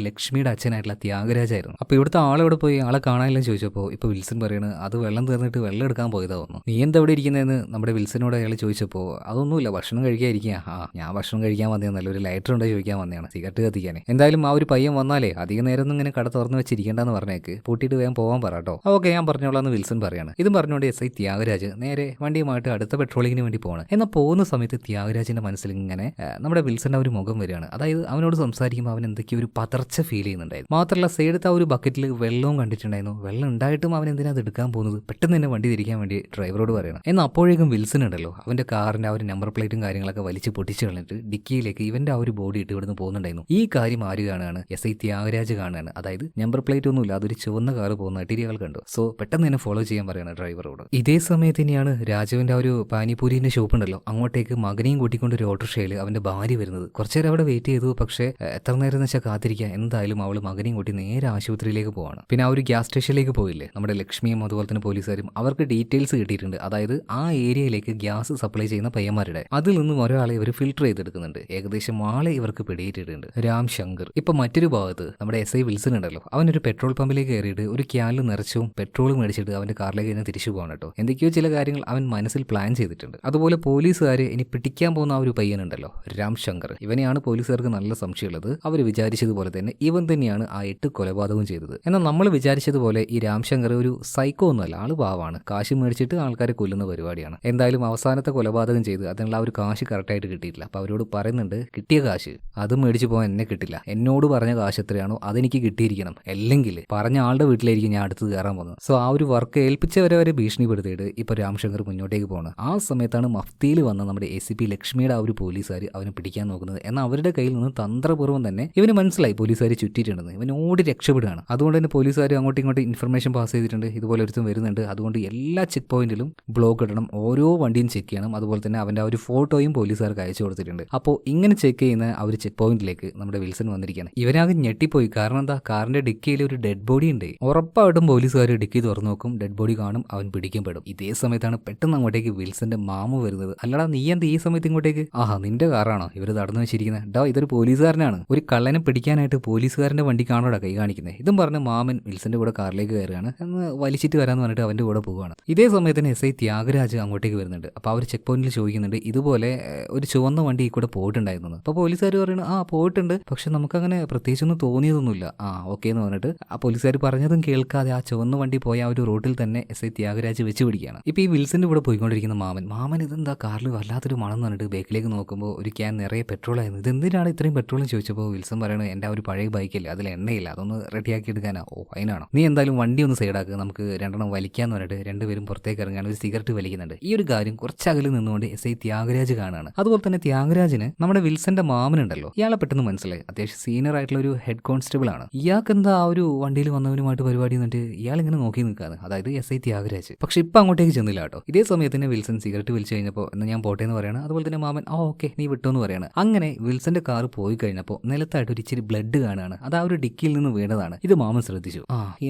[SPEAKER 1] ലക്ഷ്മിയുടെ അച്ഛനായിട്ടുള്ള ത്യാഗരാജായിരുന്നു. അപ്പോൾ ഇവിടുത്തെ ആളെവിടെ പോയി, ആളെ കാണാനില്ലെന്ന് ചോദിച്ചപ്പോൾ ഇപ്പോൾ വിൽസൺ പറയാണ് അത് വെള്ളം തീർന്നിട്ട് വെള്ളം എടുക്കാൻ പോയതാവുന്നു. നീ എന്താ ഇവിടെ ഇരിക്കുന്നതെന്ന് നമ്മുടെ വിൽസനോട് അയാൾ ചോദിച്ചപ്പോൾ അതൊന്നുമില്ല, ഭക്ഷണം കഴിക്കാതിരിക്കുക. ഞാൻ ഭക്ഷണം കഴിക്കാൻ വന്നതെന്നല്ല, ഒരു ലൈറ്റർ ഉണ്ടോ ചോദിക്കാൻ വന്നതാണ്, സിഗരറ്റ് കത്തിക്കാനേ. എന്തായാലും ആ ഒരു പയ്യൻ വന്നാലേ അധികം നേരം ഒന്നും ഇങ്ങനെ കട തുറന്ന് വെച്ചിരിക്കേണ്ടെന്ന് പറഞ്ഞേക്ക്, പൂട്ടിയിട്ട് വേഗം പോകാൻ പറട്ടോ. ഓക്കെ ഞാൻ പറഞ്ഞോളാം എന്ന് വിൽസൺ പറയാണ്. ഇതും പറഞ്ഞുകൊണ്ട് SI ത്യാഗരാജ് നേരെ വണ്ടിയുമായിട്ട് അടുത്ത പെട്രോളിങ്ങിന് വേണ്ടി പോകണം. എന്നാൽ പോകുന്ന സമയത്ത് ത്യാഗരാജിന്റെ മനസ്സിൽ ഇങ്ങനെ നമ്മുടെ വിൽസന്റെ ഒരു മുഖം വരികയാണ്. അതായത് അവനോട് സംസാരിക്കുമ്പോൾ അവൻ എന്തൊക്കെയോ ഒരു പതർച്ച ഫീൽ ചെയ്യുന്നുണ്ടായിരുന്നു. മാത്രമല്ല സൈഡത്തെ ആ ഒരു ബക്കറ്റിൽ വെള്ളവും കണ്ടിട്ടുണ്ടായിരുന്നു. വെള്ളം ഉണ്ടായിട്ടും അവൻ എന്തിനാ അത് എടുക്കാൻ പോകുന്നത്? പെട്ടെന്ന് തന്നെ വണ്ടി തിരിക്കാൻ വേണ്ടി ഡ്രൈവറോട് പറയണം. എന്നാൽ അപ്പോഴേക്കും വിൽസൺ ഉണ്ടല്ലോ അവന്റെ കാറിന്റെ ആ ഒരു നമ്പർ പ്ലേറ്റും കാര്യങ്ങളൊക്കെ വലിച്ച് പൊട്ടിച്ച് കളഞ്ഞിട്ട് ഡിക്കിയിലേക്ക് ഇവന്റെ ആ ഒരു ബോഡി ഇട്ട് ഇവിടുന്ന് പോകുന്നുണ്ടായിരുന്നു. ഈ കാര്യം ആര് കാണുകയാണ്? SI ത്യാഗരാജ് കാണുകയാണ്. അതായത് നമ്പർ പ്ലേറ്റ് ഒന്നുമില്ല, അതൊരു ചുവന്ന കാറ് പോകുന്നതായിട്ട് ഇയാൾ കണ്ടു. സോ പെട്ടെന്ന് തന്നെ ഫോളോ ചെയ്യാൻ പറയാണ് ഡ്രൈവറോട്. ഇതേ സമയത്ത് തന്നെയാണ് രാജുവിന്റെ ആ ഒരു പാനിപൂരിന്റെ ഷോപ്പ് ഉണ്ടല്ലോ അങ്ങോട്ടേക്ക് മകനെയും കൂട്ടിക്കൊണ്ട് ഒരു ഓട്ടോറിക്ഷയിൽ അവന്റെ ഭാര്യ വരുന്നത്. കുറച്ചേരം അവിടെ വെയിറ്റ് ചെയ്തു. പക്ഷേ എത്ര നേരം എന്ന് വെച്ചാൽ കാത്തിരിക്കുക. എന്തായാലും അവള് മകനെയും കൂട്ടി നേരെ ആശുപത്രിയിലേക്ക് പോവാണ്. പിന്നെ ആ ഒരു ഗ്യാസ് സ്റ്റേഷനിലേക്ക് പോയില്ലേ നമ്മുടെ ലക്ഷ്മിയും അതുപോലെ തന്നെ പോലീസുകാരും, അവർക്ക് ഡീറ്റെയിൽസ് കിട്ടിയിട്ടുണ്ട്. അതായത് ആ ഏരിയയിലേക്ക് ഗ്യാസ് സപ്ലൈ ചെയ്യുന്ന പയ്യന്മാരുടെ അതിൽ നിന്നും ഒരാളെ ഇവർ ഫിൽട്ടർ ചെയ്തെടുക്കുന്നുണ്ട്. ഏകദേശം ആളെ ഇവർക്ക് പിടിയിട്ടിട്ടുണ്ട്, രാം ശങ്കർ. ഇപ്പൊ മറ്റൊരു ഭാഗത്ത് നമ്മുടെ SI വിൽസൺ ഉണ്ടല്ലോ അവനൊരു പെട്രോൾ പമ്പിലേക്ക് കയറിയിട്ട് ഒരു ക്യാനിൽ നിറച്ചും പെട്രോൾ മേടിച്ചിട്ട് അവന്റെ കാറിലേക്ക് തന്നെ തിരിച്ചു പോകണം കേട്ടോ. എന്തൊക്കെയോ ചില കാര്യങ്ങൾ അവൻ മനസ്സിൽ പ്ലാൻ ചെയ്തിട്ടുണ്ട്. അതുപോലെ പോലീസുകാരെ ഇനി പിടിക്കാൻ പോകുന്ന ആ ഒരു പയ്യനുണ്ടല്ലോ രാം ശങ്കർ, ഇവനെയാണ് പോലീസുകാർക്ക് നല്ല സംശയമുള്ളത്. അവർ വിചാരിച്ചതുപോലെ തന്നെ ഇവൻ തന്നെയാണ് ആ 8 കൊലപാതകവും ചെയ്തത്. എന്നാൽ നമ്മൾ വിചാരിച്ചതുപോലെ ഈ രാം ശങ്കർ ഒരു സൈക്കോ ഒന്നുമല്ല, ആള് പാവാണ്. കാശ് മേടിച്ചിട്ട് ആൾക്കാരെ കൊല്ലുന്ന പരിപാടിയാണ്. എന്തായാലും അവസാനത്തെ കൊലപാതകം ചെയ്ത് അതിനുള്ള ആ ഒരു കാശ് കറക്റ്റായിട്ട് കിട്ടിയിട്ടില്ല. അപ്പൊ അവരോട് പറയുന്നുണ്ട് കിട്ടിയ കാശ് അത് മേടിച്ചു പോകാൻ എന്നെ കിട്ടില്ല, എന്നോട് പറഞ്ഞ കാശ് എത്രയാണോ അതെനിക്ക് കിട്ടിയിരിക്കണം, അല്ലെങ്കിൽ പറഞ്ഞ ആളുടെ വീട്ടിലായിരിക്കും ഞാൻ അടുത്ത് കയറാൻ പോകുന്നത്. സോ ആ ഒരു വർക്ക് ഏൽപ്പിച്ചവരെ വരെ ഭീഷണിപ്പെടുത്തിയിട്ട് ഇപ്പൊ രാംശങ്കർ മുന്നോട്ടേക്ക് പോകണം. ആ സമയത്താണ് മഫ്തിയിൽ വന്ന നമ്മുടെ ACP ലക്ഷ്മിയുടെ ആ ഒരു പോലീസുകാർ അവനെ പിടിക്കാൻ നോക്കുന്നത്. എന്നാൽ അവരുടെ കയ്യിൽ നിന്ന് തന്ത്രപൂർവ്വം തന്നെ ഇവന് മനസ്സിലായി പോലീസുകാർ ചുറ്റിയിട്ടുണ്ടെന്ന്. ഇവൻ ഓടി രക്ഷപ്പെടുകയാണ്. അതുകൊണ്ട് തന്നെ പോലീസുകാർ അങ്ങോട്ടും ഇങ്ങോട്ടും ഇൻഫർമേഷൻ പാസ് ചെയ്തിട്ടുണ്ട്, ഇതുപോലെ ഒരുത്തും വരുന്നുണ്ട്. അതുകൊണ്ട് എല്ലാ ചെക്ക് പോയിന്റിലും ബ്ലോക്ക് ഇടണം, ഓരോ വണ്ടിയും ചെക്ക് ചെയ്യണം. അതുപോലെ തന്നെ അവന്റെ ആ ഒരു ഫോട്ടോയും പോലീസുകാർക്ക് അയച്ചു കൊടുത്തിട്ടുണ്ട്. അപ്പോൾ ഇങ്ങനെ ചെക്ക് ചെയ്യുന്ന ആ ഒരു ചെക്ക് പോയിന്റിലേക്ക് നമ്മുടെ വിൽസൺ വന്നിരിക്കുകയാണ്. ഇവനാകെ ഞെട്ടിപ്പോയി. കാരണം എന്താ, കാറിന്റെ ഡിക്കിയിൽ ഒരു ഡെഡ് ബോഡി ഉണ്ട്. ഉറപ്പായിട്ടും പോലീസുകാർ ഡിക്കി തുറന്നു നോക്കും, ഡെഡ് ബോഡി കാണും, അവൻ പിടിക്കപ്പെടും. ഇതേ സമയത്താണ് പെട്ടെന്ന് അങ്ങോട്ടേക്ക് വിൽസന്റെ മാമ വരുന്നത്. അല്ലടാ നീ എന്താ ഈ സമയത്ത് ഇങ്ങോട്ടേക്ക്? ആഹാ നിന്റെ കാറാണോ ഇവർ തടഞ്ഞു വെച്ചിരിക്കുന്നത്? ഡാ ഇതൊരു പോലീസുകാരനാണ്, ഒരു കള്ളനെ പിടിക്കാനായിട്ട് പോലീസുകാരന്റെ വണ്ടി കാണോടാ കൈ കാണിക്കുന്നത്. ഇതും പറഞ്ഞ് മാമൻ വിൽസന്റെ കൂടെ കാറിലേക്ക് കയറുകയാണ്. എന്ന് വലിച്ചിട്ട് വരാന്ന് പറഞ്ഞിട്ട് അവന്റെ കൂടെ പോവുകയാണ്. ഇതേ സമയത്തിന് SI ത്യാഗരാജ് അങ്ങോട്ടേക്ക് വരുന്നുണ്ട്. അപ്പോൾ അവർ ചെക്ക് പോയിന്റിൽ ചോദിക്കുന്നുണ്ട് ഇതുപോലെ ഒരു ചുവന്ന വണ്ടി കൂടെ പോയിട്ടുണ്ടായിരുന്നു. അപ്പോൾ പോലീസുകാർ പറയുന്നത് ആ പോയിട്ടുണ്ട്, പക്ഷെ നമുക്കങ്ങനെ പ്രത്യേകിച്ചൊന്നും തോന്നിയതൊന്നുമില്ല. ഓക്കെ എന്ന് പറഞ്ഞിട്ട് ആ പോലീസുകാർ പറഞ്ഞതും കേൾക്കാതെ ആ ചുവന്ന വണ്ടി പോയ ആ ഒരു റോഡിൽ തന്നെ SI ത്യാഗരാജ് വെച്ച് പിടിക്കുകയാണ്. ഇപ്പോൾ ഈ വിൽസന്റെ കൂടെ പോയിക്കൊണ്ടിരിക്കുന്ന മാമൻ ഇതെന്താ കാറിൽ വല്ലാത്തൊരു മണം എന്ന് പറഞ്ഞിട്ട് ബേക്കിലേക്ക് നോക്കുമ്പോൾ ഒരു ക്യാൻ നിറയെ പെട്രോൾ ആയിരുന്നു. ഇതെന്തിനാണ് ഇത്രയും പെട്രോൾ എന്ന് ചോദിച്ചപ്പോൾ വിൽസൺ പറയുന്നത് എൻ്റെ ആ ഒരു പഴയ ബൈക്കില്ലേ അതിൽ എണ്ണയില്ല, അതൊന്ന് റെഡിയാക്കി എടുക്കാനാ. ഓ അതിനാണോ, നീ എന്തായാലും വണ്ടി ഒന്ന് സൈഡാക്കുക, നമുക്ക് രണ്ടെണ്ണം വലിക്കാന്ന് പറഞ്ഞിട്ട് രണ്ടുപേരും പുറത്തേക്ക് ഇറങ്ങാൻ ഒരു സിഗരറ്റ് വലിക്കുന്നുണ്ട്. ഈ ഒരു കാര്യം കുറച്ചകലിൽ നിന്നുകൊണ്ട് SI ത്യാഗരാജ് കാണുകയാണ്. അതുപോലെ തന്നെ ത്യാഗരാജിന് നമ്മുടെ വിൽസന്റെ മാമനുണ്ടല്ലോ ഇയാളെ പെട്ടെന്ന് മനസ്സിലായി. അത്യാവശ്യം സീനിയർ ആയിട്ടുള്ള ഒരു ഹെഡ് കോൺസ്റ്റബിൾ ആണ്. ഇയാൾക്ക് എന്താ ആ ഒരു വണ്ടിയിൽ വന്നവനുമായിട്ട് പരിപാടി എന്നിട്ട് ഇയാൾ ഇങ്ങനെ നോക്കി നിൽക്കാതെ, അതായത് SI ത്യാഗരാജ്. പക്ഷെ ഇപ്പൊ അങ്ങോട്ടേക്ക് ചെന്നില്ല കേട്ടോ. ഇതേ സമയത്ത് തന്നെ വിൽസൺ സിഗരറ്റ് വലിച്ചു കഴിഞ്ഞപ്പോൾ എന്ന് ഞാൻ പോട്ടെ എന്ന് പറയണം. അതുപോലെ തന്നെ മാമൻ ഓക്കെ നീ വിട്ടോ എന്ന് പറയാണ്. അങ്ങനെ വിൽസന്റെ കാർ പോയി കഴിഞ്ഞപ്പോൾ നിലത്തായിട്ട് ഒരു ഇച്ചിരി ബ്ലഡ് കാണുകയാണ്. അത് ആ ഒരു ഡിക്കിയിൽ നിന്ന് വീണതാണ്. ഇത് മാമൻ ശ്രദ്ധിച്ചു.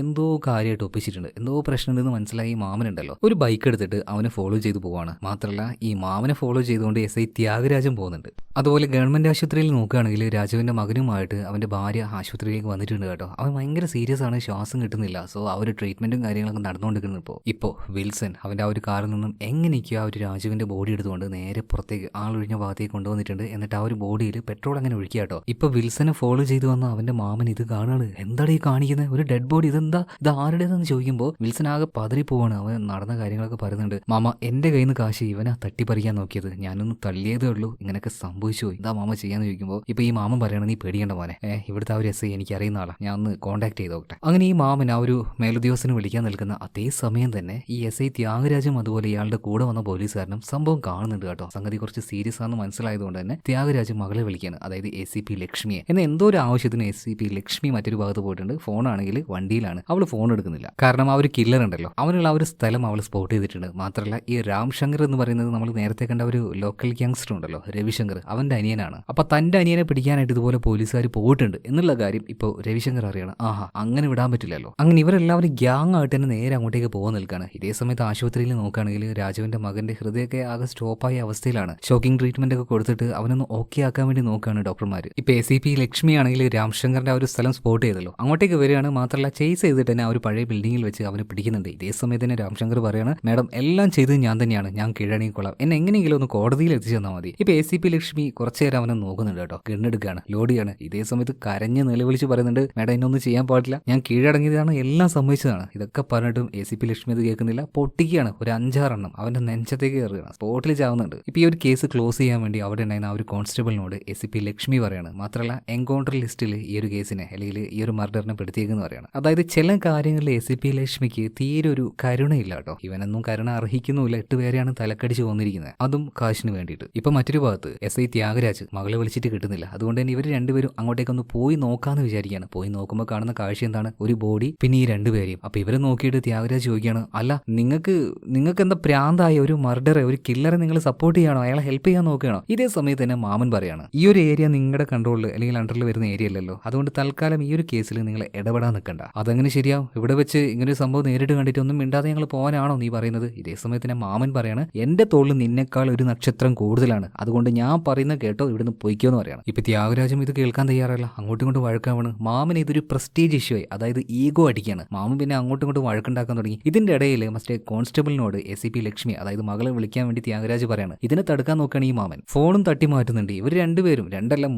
[SPEAKER 1] എന്തോ കാര്യമായിട്ട് ഒപ്പിച്ചിട്ടുണ്ട്, എന്തോ പ്രശ്നമുണ്ടെന്ന് മനസ്സിലായി. മാമനുണ്ടല്ലോ ഒരു ബൈക്ക് എടുത്തിട്ട് അവനെ ഫോളോ ചെയ്ത് പോവാണ്. മാത്രമല്ല ഈ മാമനെ ഫോളോ ചെയ്തുകൊണ്ട് SI ത്യാഗരാജൻ പോകുന്നുണ്ട്. അതുപോലെ ഗവൺമെന്റ് ആശുപത്രിയിൽ നോക്കുകയാണെങ്കിൽ രാജുവിന്റെ മകനുമായിട്ട് അവന്റെ ഭാര്യ ആശുപത്രിയിലേക്ക് വന്നിട്ടുണ്ട് കേട്ടോ. അവൻ ഭയങ്കര സീരിയസ് ആണ്, ശ്വാസം കിട്ടുന്നില്ല. സോ ആ ഒരു ട്രീറ്റ്മെന്റും കാര്യങ്ങളൊക്കെ നടന്നുകൊണ്ടിരിക്കുന്നു. ഇപ്പോൾ വിൽസൺ അവന്റെ ആ ഒരു കാറിൽ നിന്നും എങ്ങനെയൊക്കെയോ ആ ഒരു രാജുവിന്റെ ബോഡി എടുത്തുകൊണ്ട് നേരെ പുറത്തേക്ക് ആളൊഴിഞ്ഞ ഭാഗത്തേക്ക് കൊണ്ടുവന്നിട്ടുണ്ട്. എന്നിട്ട് ആ ഒരു ബോഡിയിൽ പെട്രോൾ അങ്ങനെ ഒഴിക്കുക കേട്ടോ. ഇപ്പൊ വിൽസനെ ഫോളോ ചെയ്തു വന്ന അവന്റെ മാമൻ ഇത് കാണാണ്. എന്താണ് ഈ കാണിക്കുന്നത്? ഒരു ഡെഡ് ബോഡി, ഇതെന്താ, ഇത് ആരുടേതെന്ന് ചോദിക്കുമ്പോൾ വിൽസൺ ആകെ പതറി പോവാണ്. അവൻ നടന്ന കാര്യങ്ങളൊക്കെ പറയുന്നുണ്ട്. മാമ എന്റെ കയ്യിൽ നിന്ന് കാശ് ഇവനാ തട്ടിപ്പറിക്കാൻ നോക്കിയത്, ഞാനൊന്ന് തള്ളിയതേ ഉള്ളൂ, ഇങ്ങനെയൊക്കെ സംഭവിച്ചു പോയി, എന്താ മാമ ചെയ്യാന്ന് ചോദിക്കുമ്പോൾ ഇപ്പൊ ഈ മാമൻ പറയണ നീ പേടിയേണ്ട മോനെ, ഇവിടുത്തെ ആ ഒരു എസ് ഐ എനിക്ക് അറിയുന്ന ആളാ, ഞാൻ ഒന്ന് കോൺടാക്ട് ചെയ്ത് നോക്കട്ടെ. അങ്ങനെ ഈ മാമൻ ആ ഒരു മേലുദ്യോഗസ്ഥന് വിളിക്കാൻ നിൽക്കുന്ന അതേ സമയം തന്നെ ഈ എസ് ഐ ത്യാഗരാജും അതുപോലെ ഇയാളുടെ കൂടെ വന്ന പോലീസുകാരനും സംഭവം കാണുന്നുണ്ട് കേട്ടോ. സംഗതി കുറച്ച് സീരിയസ് ആണെന്ന് മനസ്സിലായതുകൊണ്ട് തന്നെ ത്യാഗരാജ് മകളെ വിളിക്കുകയാണ്, അതായത് ACP ലക്ഷ്മിയെ. എന്നാൽ എന്തോ ഒരു ആവശ്യത്തിന് ACP ലക്ഷ്മി മറ്റൊരു ഭാഗത്ത് പോയിട്ടുണ്ട്. ഫോണാണെങ്കിൽ വണ്ടിയിലാണ്, അവൾ ഫോൺ എടുക്കുന്നില്ല. കാരണം ആ ഒരു കില്ലർ ഉണ്ടല്ലോ, അവനുള്ള ആ ഒരു സ്ഥലം അവൾ സ്പോട്ട് ചെയ്തിട്ടുണ്ട്. മാത്രമല്ല ഈ രാംശങ്കർ എന്ന് പറയുന്നത് നമ്മൾ നേരത്തെ കണ്ട ഒരു ലോക്കൽ ഗ്യാങ്സ്റ്റർ ഉണ്ടല്ലോ രവിശങ്കർ, അവന്റെ അനിയനാണ്. അപ്പൊ തന്റെ അനിയനെ പിടിക്കാനായിട്ട് ഇതുപോലെ പോലീസുകാർ പോയിട്ടുണ്ട് എന്നുള്ള കാര്യം ഇപ്പോൾ രവിശങ്കർ അറിയണം. ആഹാ, അങ്ങനെ വിടാൻ പറ്റില്ലല്ലോ. അങ്ങനെ ഇവരെല്ലാവരും ഗ്യാങ് ആയിട്ട് തന്നെ നേരെ അങ്ങോട്ടേക്ക് പോകാൻ നിൽക്കുകയാണ്. ഇതേ സമയത്ത് ആശുപത്രിയിൽ നോക്കുകയാണെങ്കിൽ രാജുവിന്റെ മകന്റെ ഹൃദയമൊക്കെ ആകെ സ്റ്റോപ്പായ അവസ്ഥയിലാണ്. ഷോക്കിംഗ് ട്രീറ്റ്മെന്റ് ഒക്കെ കൊടുത്തിട്ട് അവനൊന്ന് ഓക്കെ ആക്കാൻ വേണ്ടി നോക്കുകയാണ് ഡോക്ടർമാർ. ഇപ്പൊ ACP ലക്ഷ്മി ആണെങ്കിൽ രാംശങ്കറിന്റെ ആ ഒരു സ്ഥലം സ്പോട്ട് ചെയ്തല്ലോ, അങ്ങോട്ടേക്ക് വരികയാണ്. മാത്രമല്ല ചേസ് ചെയ്തിട്ട് തന്നെ ആ ഒരു പഴയ ബിൽഡിങ്ങിൽ വെച്ച് അവനെ പിടിക്കുന്നുണ്ട്. ഇതേ സമയത്ത് തന്നെ രാംശങ്കർ പറയാണ്, മാഡം എല്ലാം ചെയ്തത് ഞാൻ തന്നെയാണ്, ഞാൻ കീഴടങ്ങിക്കൊള്ളാം, എന്നെ എങ്ങനെയെങ്കിലും ഒന്ന് കോടതിയിൽ എത്തിച്ചു തന്നാൽ മതി. ഇപ്പൊ ACP ലക്ഷ്മി കുറച്ചു നേരം അവനെ നോക്കുന്നുണ്ട് കേട്ടോ. ഗണ്ണെടുക്കുകയാണ്, ലോഡിയാണ്. ഇതേ സമയത്ത് കരഞ്ഞ് നിലവിളിച്ച് പറയുന്നുണ്ട്, മാഡം എന്നൊന്നും ചെയ്യാൻ പാടില്ല, ഞാൻ കീഴടങ്ങിയതാണ്, എല്ലാം സംഭവിച്ചതാണ്. ഇതൊക്കെ പറഞ്ഞിട്ടും ACP ലക്ഷ്മി അത് കേൾക്കുന്നില്ല, പൊട്ടിക്കുകയാണ്. ഒരു 5-6 എണ്ണം അവന്റെ നെഞ്ചത്തേക്ക് കയറുകയാണ്, സ്പോട്ടിൽ ചാവുന്നുണ്ട്. ഇപ്പൊ ഈ ഒരു കേസ് ക്ലോസ് ചെയ്യാൻ വേണ്ടി അവിടെ ഉണ്ടായിരുന്ന ആ ഒരു കോൺസ്റ്റബിളിനോട് ACP ലക്ഷ്മി പറയാണ്. മാത്രമല്ല എൻകൗണ്ടർ ലിസ്റ്റിൽ ഈ ഒരു കേസിനെ അല്ലെങ്കിൽ ഈ ഒരു മർഡറിനെ പെടുത്തിയേക്കെന്ന് പറയാണ്. അതായത് ചില കാര്യങ്ങളിൽ ACP ലക്ഷ്മിക്ക് തീരെ ഒരു കരുണയില്ല കേട്ടോ. ഇവനൊന്നും കരുണ അർഹിക്കുന്നുമില്ല. 8 പേരെയാണ് തലക്കടിച്ച് കൊന്നിരിക്കുന്നത്, അതും കാശിന് വേണ്ടിയിട്ട്. ഇപ്പൊ മറ്റൊരു ഭാഗത്ത് SI ത്യാഗരാജ് മകളെ വിളിച്ചിട്ട് കിട്ടുന്നില്ല. അതുകൊണ്ട് തന്നെ ഇവർ രണ്ടുപേരും അങ്ങോട്ടേക്കൊന്ന് പോയി നോക്കാന്ന് വിചാരിക്കുകയാണ്. പോയി നോക്കുമ്പോൾ കാണുന്ന കാഴ്ച എന്താണ്? ഒരു ബോഡി, പിന്നെ ഈ 2 പേരെയും. അപ്പൊ ഇവരെ നോക്കിയിട്ട് ത്യാഗരാജ് ചോദിക്കുകയാണ്, അല്ല നിങ്ങൾക്ക് എന്താ പ്രാന്തായ ഒരു മർഡറെ, ഒരു കില്ലറെ നിങ്ങൾ സപ്പോർട്ട് ചെയ്യണോ, അയാളെ ഹെൽപ്പ് ചെയ്യാൻ നോക്കുകയാണോ? ഇതേ സമയത്ത് തന്നെ മാമൻ പറയാണ്, ഈ ഒരു ഏരിയ നിങ്ങളുടെ കൺട്രോളിൽ അല്ലെങ്കിൽ അണ്ടറിൽ വരുന്ന ഏരിയ അല്ലല്ലോ, അതുകൊണ്ട് തൽക്കാലം ഈ ഒരു കേസിൽ നിങ്ങൾ ഇടപെടാൻ നിൽക്കണ്ട. അതങ്ങനെ ശരിയാവും, ഇവിടെ വെച്ച് ഇങ്ങനെ ഒരു സംഭവം നേരിട്ട് കണ്ടിട്ട് ഒന്നും മിണ്ടാതെ ഞങ്ങൾ പോകാനാണോ നീ പറയുന്നത്? ഇതേ സമയത്ത് തന്നെ മാമൻ പറയാണ്, എന്റെ തോളിൽ നിന്നെക്കാൾ ഒരു നക്ഷത്രം കൂടുതലാണ്, അതുകൊണ്ട് ഞാൻ പറയുന്നത് കേട്ടോ, ഇവിടുന്ന് പൊയ്ക്കോന്ന് പറയാണ്. ഇപ്പൊ ത്യാഗരാജും ഇത് കേൾക്കാൻ തയ്യാറല്ല, അങ്ങോട്ടും ഇങ്ങോട്ടും വഴക്കാവാണ്. മാമൻ ഇതൊരു പ്രസ്റ്റീജ് ഇഷ്യൂ ആയി, അതായത് ഈഗോ അടിക്കുകയാണ്. മാമൻ പിന്നെ അങ്ങോട്ടും ഇങ്ങോട്ടും വഴക്കുണ്ടാക്കാൻ തുടങ്ങി. ഇതിന്റെ ഇടയിൽ മറ്റേ കോൺസ്റ്റബിളിനോട് ACP ലക്ഷ്മി അതായത് മകളെ വിളിക്കാൻ വേണ്ടി ത്യാഗരാജ് പറയാണ്. ഇതിനെ തടുക്കാൻ നോക്കുകയാണ് ഈ മാമൻ. ഫോണും തട്ടി മാറ്റുന്നുണ്ട്. ഇവർ 2 പേരും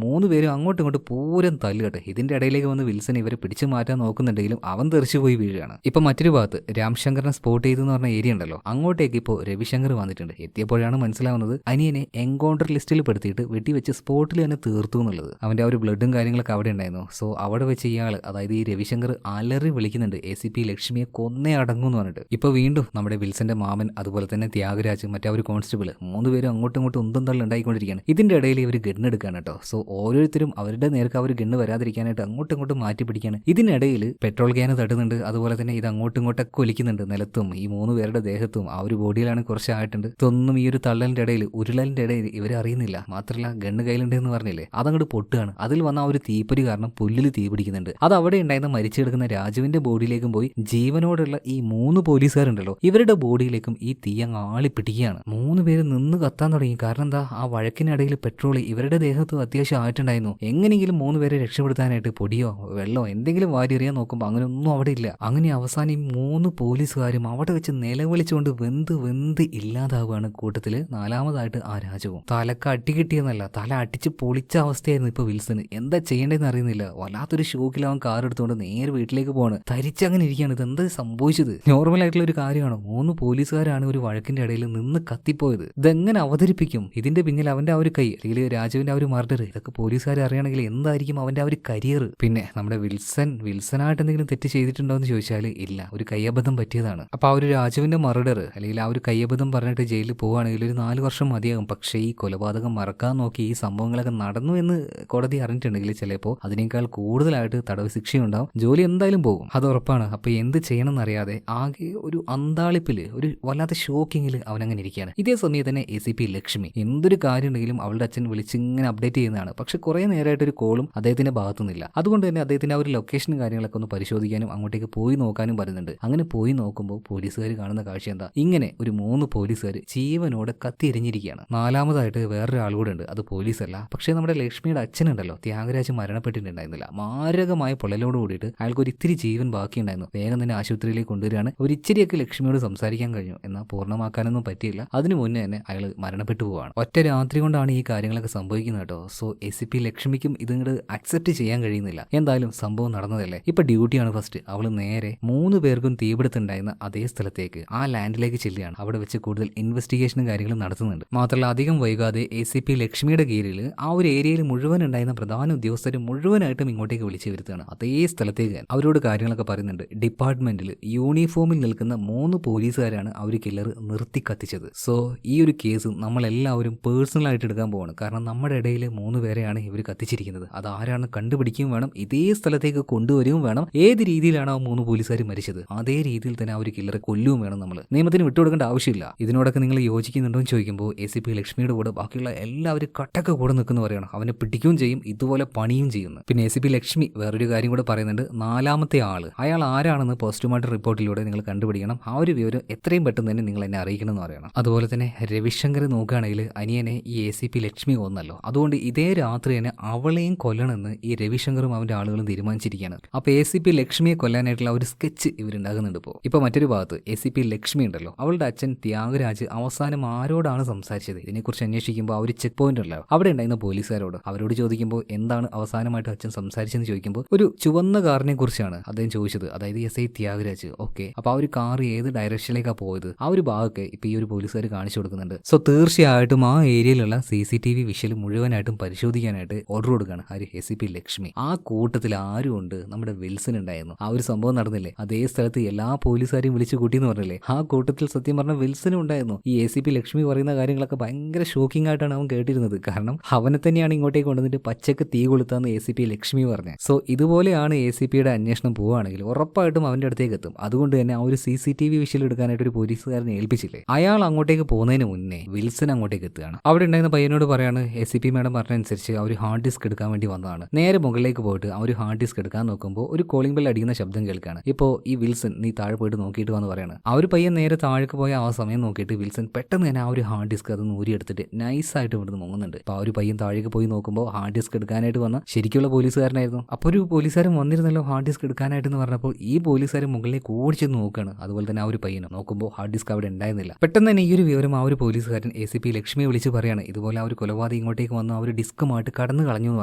[SPEAKER 1] 3 പേരും അങ്ങോട്ടും ഇങ്ങോട്ടും പൂരം തല്ലുകട്ടെ. ഇതിന്റെ ഇടയിലേക്ക് വന്ന് വിൽസൺ ഇവരെ പിടിച്ചു മാറ്റാൻ നോക്കുന്നുണ്ടെങ്കിലും അവൻ തെറിച്ചു പോയി വീഴുകയാണ്. ഇപ്പൊ മറ്റൊരു ഭാഗത്ത് രാംശങ്കറിനെ സ്പോട്ട് ചെയ്തെന്ന് പറഞ്ഞ ഏരിയ ഉണ്ടല്ലോ, അങ്ങോട്ടേക്ക് ഇപ്പോൾ രവിശങ്കർ വന്നിട്ടുണ്ട്. എത്തിയപ്പോഴാണ് മനസ്സിലാവുന്നത് അനിയനെ എൻകൗണ്ടർ ലിസ്റ്റിൽ പെടുത്തിയിട്ട് വെട്ടിവെച്ച് സ്പോട്ടിൽ തന്നെ തീർത്തു എന്നുള്ളത്. അവന്റെ ആ ഒരു ബ്ലഡും കാര്യങ്ങളൊക്കെ അവിടെ ഉണ്ടായിരുന്നു. സോ അവിടെ വെച്ച് ഇയാൾ അതായത് ഈ രവിശങ്കർ അലറി വിളിക്കുന്നുണ്ട്, ACP ലക്ഷ്മിയെ കൊന്നേ അടങ്ങും എന്ന് പറഞ്ഞിട്ട്. ഇപ്പൊ വീണ്ടും നമ്മുടെ വിൽസന്റെ മാമൻ അതുപോലെ തന്നെ ത്യാഗരാജ് മറ്റേ ഒരു കോൺസ്റ്റബിൾ 3 പേരും അങ്ങോട്ടും ഇങ്ങോട്ടും ഉന്തും തള്ളി ഉണ്ടായിക്കൊണ്ടിരിക്കുകയാണ്. ഇതിന്റെ ഇടയിൽ ഇവർ ഗണ്ണെടുക്കാണ് കേട്ടോ. സോ ഓരോരുത്തരും അവരുടെ നേർക്ക് അവർ ഗണ്ണ് വരാതിരിക്കാനായിട്ട് അങ്ങോട്ടും ഇങ്ങോട്ടും മാറ്റി പിടിക്കാണ്. ഇതിനിടയിൽ പെട്രോൾ ക്യാന് തട്ടുന്നുണ്ട്. അതുപോലെ തന്നെ ഇത് അങ്ങോട്ടും ഇങ്ങോട്ടൊക്കെ ഒലിക്കുന്നുണ്ട് നിലത്തും ഈ 3 പേരുടെ ദേഹത്തും. ആ ഒരു ബോഡിയിലാണ് കുറച്ചായിട്ടുണ്ട്. ഇതൊന്നും ഈ ഒരു തള്ളലിന്റെ ഇടയിൽ ഉരുളലിന്റെ ഇടയിൽ ഇവർ അറിയുന്നില്ല. മാത്രമല്ല ഗണ്ണ് കയ്യിലുണ്ട് എന്ന് പറഞ്ഞില്ലേ, അതങ്ങോട്ട് പൊട്ടുകയാണ്. അതിൽ വന്ന ആ ഒരു തീപ്പൊരി കാരണം പുല്ലിൽ തീ പിടിക്കുന്നുണ്ട്. അത് അവിടെ ഉണ്ടായിരുന്ന മരിച്ചു കിടക്കുന്ന രാജുവിന്റെ ബോഡിയിലേക്കും പോയി ജീവനോടുള്ള ഈ 3 പോലീസുകാരുണ്ടല്ലോ ഇവരുടെ ബോഡിയിലേക്കും ഈ തീ അങ്ങ് ആളിപ്പിടിക്കുകയാണ്. 3 പേര് നിന്ന് കത്താൻ തുടങ്ങി. കാരണം എന്താ, ആ വഴക്കിനിടയിൽ പെട്രോൾ ഇവരുടെ ദേഹത്തും അത്യാവശ്യം ആയിട്ടുണ്ടായിരുന്നു. എങ്ങനെയെങ്കിലും 3 പേരെ രക്ഷപ്പെടുത്താനായിട്ട് പൊടിയോ വെള്ളമോ എന്തെങ്കിലും വാരി എറിയാൻ നോക്കുമ്പോൾ അങ്ങനെ ഒന്നും അവിടെ ഇല്ല. അങ്ങനെ അവസാനം ഈ 3 പോലീസുകാരും അവിടെ വെച്ച് നിലവിളിച്ചുകൊണ്ട് വെന്ത് ഇല്ലാതാവുകയാണ്. കൂട്ടത്തില് 4മതായിട്ട് ആ രാജുവും. തലക്ക് അടി കിട്ടിയെന്നല്ല, തല അടിച്ച് പൊളിച്ച അവസ്ഥയായിരുന്നു ഇപ്പൊ വിൽസന്. എന്താ ചെയ്യേണ്ടതെന്ന് അറിയുന്നില്ല. വല്ലാത്തൊരു ഷോക്കിൽ അവൻ കാർ എടുത്തുകൊണ്ട് നേരെ വീട്ടിലേക്ക് പോവാണ്. തരിച്ചങ്ങനെ ഇരിക്കുകയാണ്. ഇത് എന്താ സംഭവിച്ചത്? നോർമൽ ആയിട്ടുള്ള ഒരു കാര്യമാണോ? 3 പോലീസുകാരാണ് ഒരു വഴക്കിന്റെ ഇടയിൽ നിന്ന് കത്തിപ്പോയത്. ഇതെങ്ങനെ അവതരിപ്പിക്കും? ഇതിന്റെ പിന്നിൽ അവന്റെ ആ ഒരു കൈ അല്ലെങ്കിൽ രാജുവിന്റെ ആ ഒരു മർഡർ, ഇതൊക്കെ പോലീസുകാർ അറിയണമെങ്കിൽ എന്തായിരിക്കും അവന്റെ ആ ഒരു കരിയർ? പിന്നെ നമ്മുടെ വിൽസനായിട്ട് എന്തെങ്കിലും തെറ്റ് ചെയ്തിട്ടുണ്ടോ എന്ന് ചോദിച്ചാൽ ഇല്ല, ഒരു കയ്യബദ്ധം പറ്റിയതാണ്. അപ്പൊ ആ ഒരു രാജുവിന്റെ മർഡർ അല്ലെങ്കിൽ ആ ഒരു കയ്യബദ്ധം പറഞ്ഞിട്ട് ജയിലിൽ പോവുകയാണെങ്കിൽ ഒരു 4 വർഷം മതിയാകും. പക്ഷേ ഈ കൊലപാതകം മറക്കാൻ നോക്കി ഈ സംഭവങ്ങളൊക്കെ നടന്നു എന്ന് കോടതി അറിഞ്ഞിട്ടുണ്ടെങ്കിൽ ചിലപ്പോൾ അതിനേക്കാൾ കൂടുതലായിട്ട് തടവ് ശിക്ഷയുണ്ടാവും. ജോലി എന്തായാലും പോകും, അത് ഉറപ്പാണ്. അപ്പൊ എന്ത് ചെയ്യണം എന്നറിയാതെ ആകെ ഒരു അന്താളിപ്പില് ഒരു വല്ലാത്ത ഷോക്കിങ്ങിൽ അവനങ്ങനെ ഇരിക്കുകയാണ്. ഇതേ സമയത്ത് തന്നെ ACP ലക്ഷ്മി എന്തൊരു കാര്യം ഉണ്ടെങ്കിലും അവളുടെ അച്ഛൻ വിളിച്ചിങ്ങനെ അപ്ഡേറ്റ് ചെയ്യുന്നതാണ്. പക്ഷെ കുറെ നേരമായിട്ട് ഒരു കോളും അദ്ദേഹത്തിന്റെ ഭാഗത്തുനിന്നില്ല. അതുകൊണ്ട് തന്നെ അദ്ദേഹത്തിന്റെ ആ ഒരു ലൊക്കേഷനും കാര്യങ്ങളൊക്കെ ഒന്ന് പരിശോധിക്കാനും അങ്ങോട്ടേക്ക് പോയി നോക്കാനും പറയുന്നുണ്ട്. അങ്ങനെ പോയി നോക്കുമ്പോൾ പോലീസുകാർ കാണുന്ന കാഴ്ച എന്താ, ഇങ്ങനെ ഒരു 3 പോലീസുകാർ ജീവനോടെ കത്തിയെരിഞ്ഞിരിക്കുകയാണ്. 4മതായിട്ട് വേറൊരാൾ കൂടെ ഉണ്ട്. അത് പോലീസല്ല, പക്ഷേ നമ്മുടെ ലക്ഷ്മിയുടെ അച്ഛനുണ്ടല്ലോ ത്യാഗരാജ് മരണപ്പെട്ടിട്ടുണ്ടായിരുന്നില്ല. മാരകമായ പൊള്ളലോട് കൂടിയിട്ട് അയാൾക്ക് ഒരു ഇത്തിരി ജീവൻ ബാക്കിയുണ്ടായിരുന്നു. വേഗം തന്നെ ആശുപത്രിയിലേക്ക് കൊണ്ടുവരികയാണ്. ഒരു ഇച്ചിരിയൊക്കെ ലക്ഷ്മിയോട് സംസാരിക്കാൻ കഴിഞ്ഞു, എന്നാൽ പൂർണ്ണമാക്കാനൊന്നും പറ്റിയില്ല. അതിനു മുന്നേ തന്നെ അയാൾ മരണപ്പെട്ടു പോവാണ്. ഒറ്റ രാത്രി കൊണ്ടാണ് ഈ കാര്യങ്ങളൊക്കെ സംഭവിക്കുന്നത് കേട്ടോ. സോ ACP ലക്ഷ്മിക്കും ഇതിങ്ങോട്ട് അക്സെപ്റ്റ് ചെയ്യാൻ കഴിയുന്നില്ല. എന്തായാലും സംഭവം നടന്നതല്ലേ, ഇപ്പൊ ഡ്യൂട്ടിയാണ് ഫസ്റ്റ്. അവള് നേരെ 3 പേർക്കും തീപിടുത്തുണ്ടായിരുന്ന അതേ സ്ഥലത്തേക്ക് ആ ലാൻഡിലേക്ക് ചെല്ലുകയാണ്. അവിടെ വെച്ച് കൂടുതൽ ഇൻവെസ്റ്റിഗേഷനും കാര്യങ്ങളും നടത്തുന്നുണ്ട്. മാത്രമല്ല അധികം വൈകാതെ ACP ലക്ഷ്മിയുടെ കീഴിൽ ആ ഒരു ഏരിയയിൽ മുഴുവൻ ഉണ്ടായിരുന്ന പ്രധാന ഉദ്യോഗസ്ഥർ മുഴുവനായിട്ടും ഇങ്ങോട്ടേക്ക് വിളിച്ചു വരുത്തുകയാണ്. അതേ സ്ഥലത്തേക്ക് അവരോട് കാര്യങ്ങളൊക്കെ പറയുന്നുണ്ട്. ഡിപ്പാർട്ട്മെന്റിൽ യൂണിഫോമിൽ നിൽക്കുന്ന 3 പോലീസുകാരാണ് അവർ കില്ലർ നിർത്തി കത്തിച്ചത്. സോ ഈ ഒരു കേസ് നമ്മളെല്ലാവരും പേഴ്സണൽ ആയിട്ട് എടുക്കാൻ പോവാണ്. കാരണം നമ്മുടെ ഇടയിൽ 3 പേരെയാണ് ഇവർ കത്തിച്ചിരിക്കുന്നത്. അത് ആരാണ് കണ്ടുപിടിക്കുകയും വേണം, ഇതേ സ്ഥലത്തേക്ക് കൊണ്ടുവരികയും വേണം. ഏത് രീതിയിലാണ് ആ 3 പോലീസുകാർ മരിച്ചത് അതേ രീതിയിൽ തന്നെ ആ ഒരു കില്ലറെ കൊല്ലുകയും വേണം. നമ്മൾ നിയമത്തിന് വിട്ടുകൊടുക്കേണ്ട ആവശ്യമില്ല. ഇതിനോടൊക്കെ നിങ്ങൾ യോജിക്കുന്നുണ്ടോ എന്ന് ചോദിക്കുമ്പോൾ ACP ലക്ഷ്മിയുടെ കൂടെ ബാക്കിയുള്ള എല്ലാവരും കട്ടൊക്കെ കൂടെ നിൽക്കുന്ന പറയണം. അവനെ പിടിക്കുകയും ചെയ്യും, ഇതുപോലെ പണിയും ചെയ്യുന്നു. പിന്നെ ACP ലക്ഷ്മി വേറൊരു കാര്യം കൂടെ പറയുന്നുണ്ട്. 4ാമത്തെ ആള് അയാൾ ആരാണെന്ന് പോസ്റ്റ്മോർട്ടം റിപ്പോർട്ടിലൂടെ നിങ്ങൾ കണ്ടുപിടിക്കണം. ആ ഒരു വിവരം എത്രയും പെട്ടെന്ന് തന്നെ നിങ്ങൾ എന്നെ അറിയിക്കണം എന്ന് പറയണം. അതുപോലെ തന്നെ രവിശങ്കർ നോക്കുകയാണെങ്കിൽ അനിയനെ ഈ ACP ലക്ഷ്മി കൊന്നല്ലോ, അതുകൊണ്ട് ഇതേ രാത്രി തന്നെ അവളെയും കൊല്ലണമെന്ന് ഈ രവിശങ്കറും അവന്റെ ആളുകളും തീരുമാനിച്ചിരിക്കുകയാണ്. അപ്പൊ ACP ലക്ഷ്മിയെ കൊല്ലാനായിട്ടുള്ള ഒരു സ്കെച്ച് ഇവരുണ്ടാകുന്നുണ്ട്. ഇപ്പൊ മറ്റൊരു ഭാഗത്ത് ACP ലക്ഷ്മി ഉണ്ടല്ലോ, അവളുടെ അച്ഛൻ ത്യാഗരാജ് അവസാനം ആരോടാണ് സംസാരിച്ചത് ഇതിനെക്കുറിച്ച് അന്വേഷിക്കുമ്പോൾ ആ ഒരു ചെക്ക് പോയിന്റ് ഉണ്ടല്ലോ, അവിടെ ഉണ്ടായിരുന്ന പോലീസുകാരോട് അവരോട് ചോദിക്കുമ്പോൾ എന്താണ് അവസാനമായിട്ട് അച്ഛൻ സംസാരിച്ചെന്ന് ചോദിക്കുമ്പോൾ ഒരു ചുവന്ന കാറിനെ കുറിച്ചാണ് അദ്ദേഹം ചോദിച്ചത്, അതായത് SI ത്യാഗരാജ്. ഓക്കെ, അപ്പൊ ആ ഒരു കാർ ഏത് ഡയറക്ഷനിലേക്കാണ് പോയത് ആ ഒരു ഭാഗമൊക്കെ ഇപ്പൊ ഈ ഒരു പോലീസുകാർ കാണിച്ചു കൊടുക്കുന്നുണ്ട്. സോ തീർച്ചയായിട്ടും ആ ഏരിയയിലുള്ള CCTV വിഷ്വൽ മുഴുവനായിട്ടും പരിശോധിക്കാനായിട്ട് ഓർഡർ കൊടുക്കുകയാണ് ആര്, ACP ലക്ഷ്മി. ആ കൂട്ടത്തിൽ ആരും ഉണ്ട്, നമ്മുടെ വിൽസൺ ഉണ്ടായിരുന്നു. ആ ഒരു സംഭവം നടന്നില്ലേ, അതേ സ്ഥലത്ത് എല്ലാ പോലീസുകാരെയും വിളിച്ചു കൂട്ടിയെന്ന് പറഞ്ഞില്ലേ, ആ കൂട്ടത്തിൽ സത്യം പറഞ്ഞ വിൽസനും ഉണ്ടായിരുന്നു. ഈ ACP ലക്ഷ്മി പറയുന്ന കാര്യങ്ങളൊക്കെ ഭയങ്കര ഷോക്കിംഗ് ആയിട്ടാണ് അവൻ കേട്ടിരുന്നത്. കാരണം അവനെ തന്നെയാണ് ഇങ്ങോട്ടേക്ക് കൊണ്ടുവന്നിട്ട് പച്ചക്ക് തീ കൊളുത്താന്ന് ACP ലക്ഷ്മി പറഞ്ഞത്. സോ ഇതുപോലെയാണ് ACPയുടെ അന്വേഷണം പോവുകയാണെങ്കിൽ ഉറപ്പായിട്ടും അവന്റെ അടുത്തേക്ക് എത്തും. അതുകൊണ്ട് തന്നെ ആ ഒരു CCTV വിഷ്വൽ എടുക്കാനായിട്ട് ഒരു പോലീസുകാരനെ ഏൽപ്പിച്ചില്ലേ, അയാൾ അങ്ങോട്ടേക്ക് പോകുന്നതിന് മുന്നേ വിൽസൺ അങ്ങോട്ടേക്ക് എത്തുകയാണ്. അവിടെ ഉണ്ടായിരുന്ന പയ്യനോട് പറയാണ്, ACP മാഡം പറഞ്ഞനുസരിച്ച് ആ ഒരു ഹാർഡ് ഡിസ്ക് എടുക്കാൻ വേണ്ടി വന്നതാണ്. നേരെ മുകളിലേക്ക് പോയിട്ട് ആ ഒരു ഹാർഡ് ഡിസ്ക് എടുക്കാൻ നോക്കുമ്പോൾ ഒരു കോളിംഗ് ബെൽ അടിക്കുന്ന ശബ്ദം കേൾക്കാണ്. ഇപ്പോൾ ഈ വിൽസൺ നീ താഴെ പോയിട്ട് നോക്കിയിട്ട് വന്ന് പറയാണ്. ആ ഒരു പയ്യൻ നേരെ താഴേക്ക് പോയ ആ സമയം നോക്കിയിട്ട് വിൽസൺ പെട്ടെന്ന് തന്നെ ആ ഒരു ഹാർഡ് ഡിസ്ക് അത് ഊരിയെടുത്തിട്ട് നൈസായിട്ട് ഇവിടുന്ന് മുങ്ങുന്നുണ്ട്. അപ്പോൾ ആ ഒരു പയ്യൻ താഴേക്ക് പോയി നോക്കുമ്പോൾ ഹാർഡ് ഡിസ്ക് എടുക്കാനായിട്ട് വന്ന ശരിക്കുള്ള പോലീസുകാരനായിരുന്നു. അപ്പോൾ ഒരു പോലീസുകാരൻ വന്നിരുന്നല്ലോ ഹാർഡ് ഡിസ്ക് എടുക്കാനായിട്ട് എന്ന് പറഞ്ഞപ്പോൾ ഈ പോലീസുകാരൻ മുകളിലേക്ക് ഓടിച്ച് നോക്കുകയാണ്. അതുപോലെ തന്നെ ആ ഒരു പയ്യനും നോക്കുമ്പോൾ ഹാർഡ് ഡിസ്ക് അവിടെ ഉണ്ടായിരുന്നില്ല. പെട്ടെന്ന് തന്നെ ഈ ഒരു വിവരം ആ ഒരു പോലീസുകാരൻ ACP ലക്ഷ്മിയെ വിളിച്ച് പറയാണ്, ഇതുപോലെ ആ ഒരു കൊലപാതകം ഇങ്ങോട്ടേക്ക് വന്ന് ആ ഒരു ഡിസ്കുമായിട്ട് കടന്നു കളഞ്ഞു എന്ന്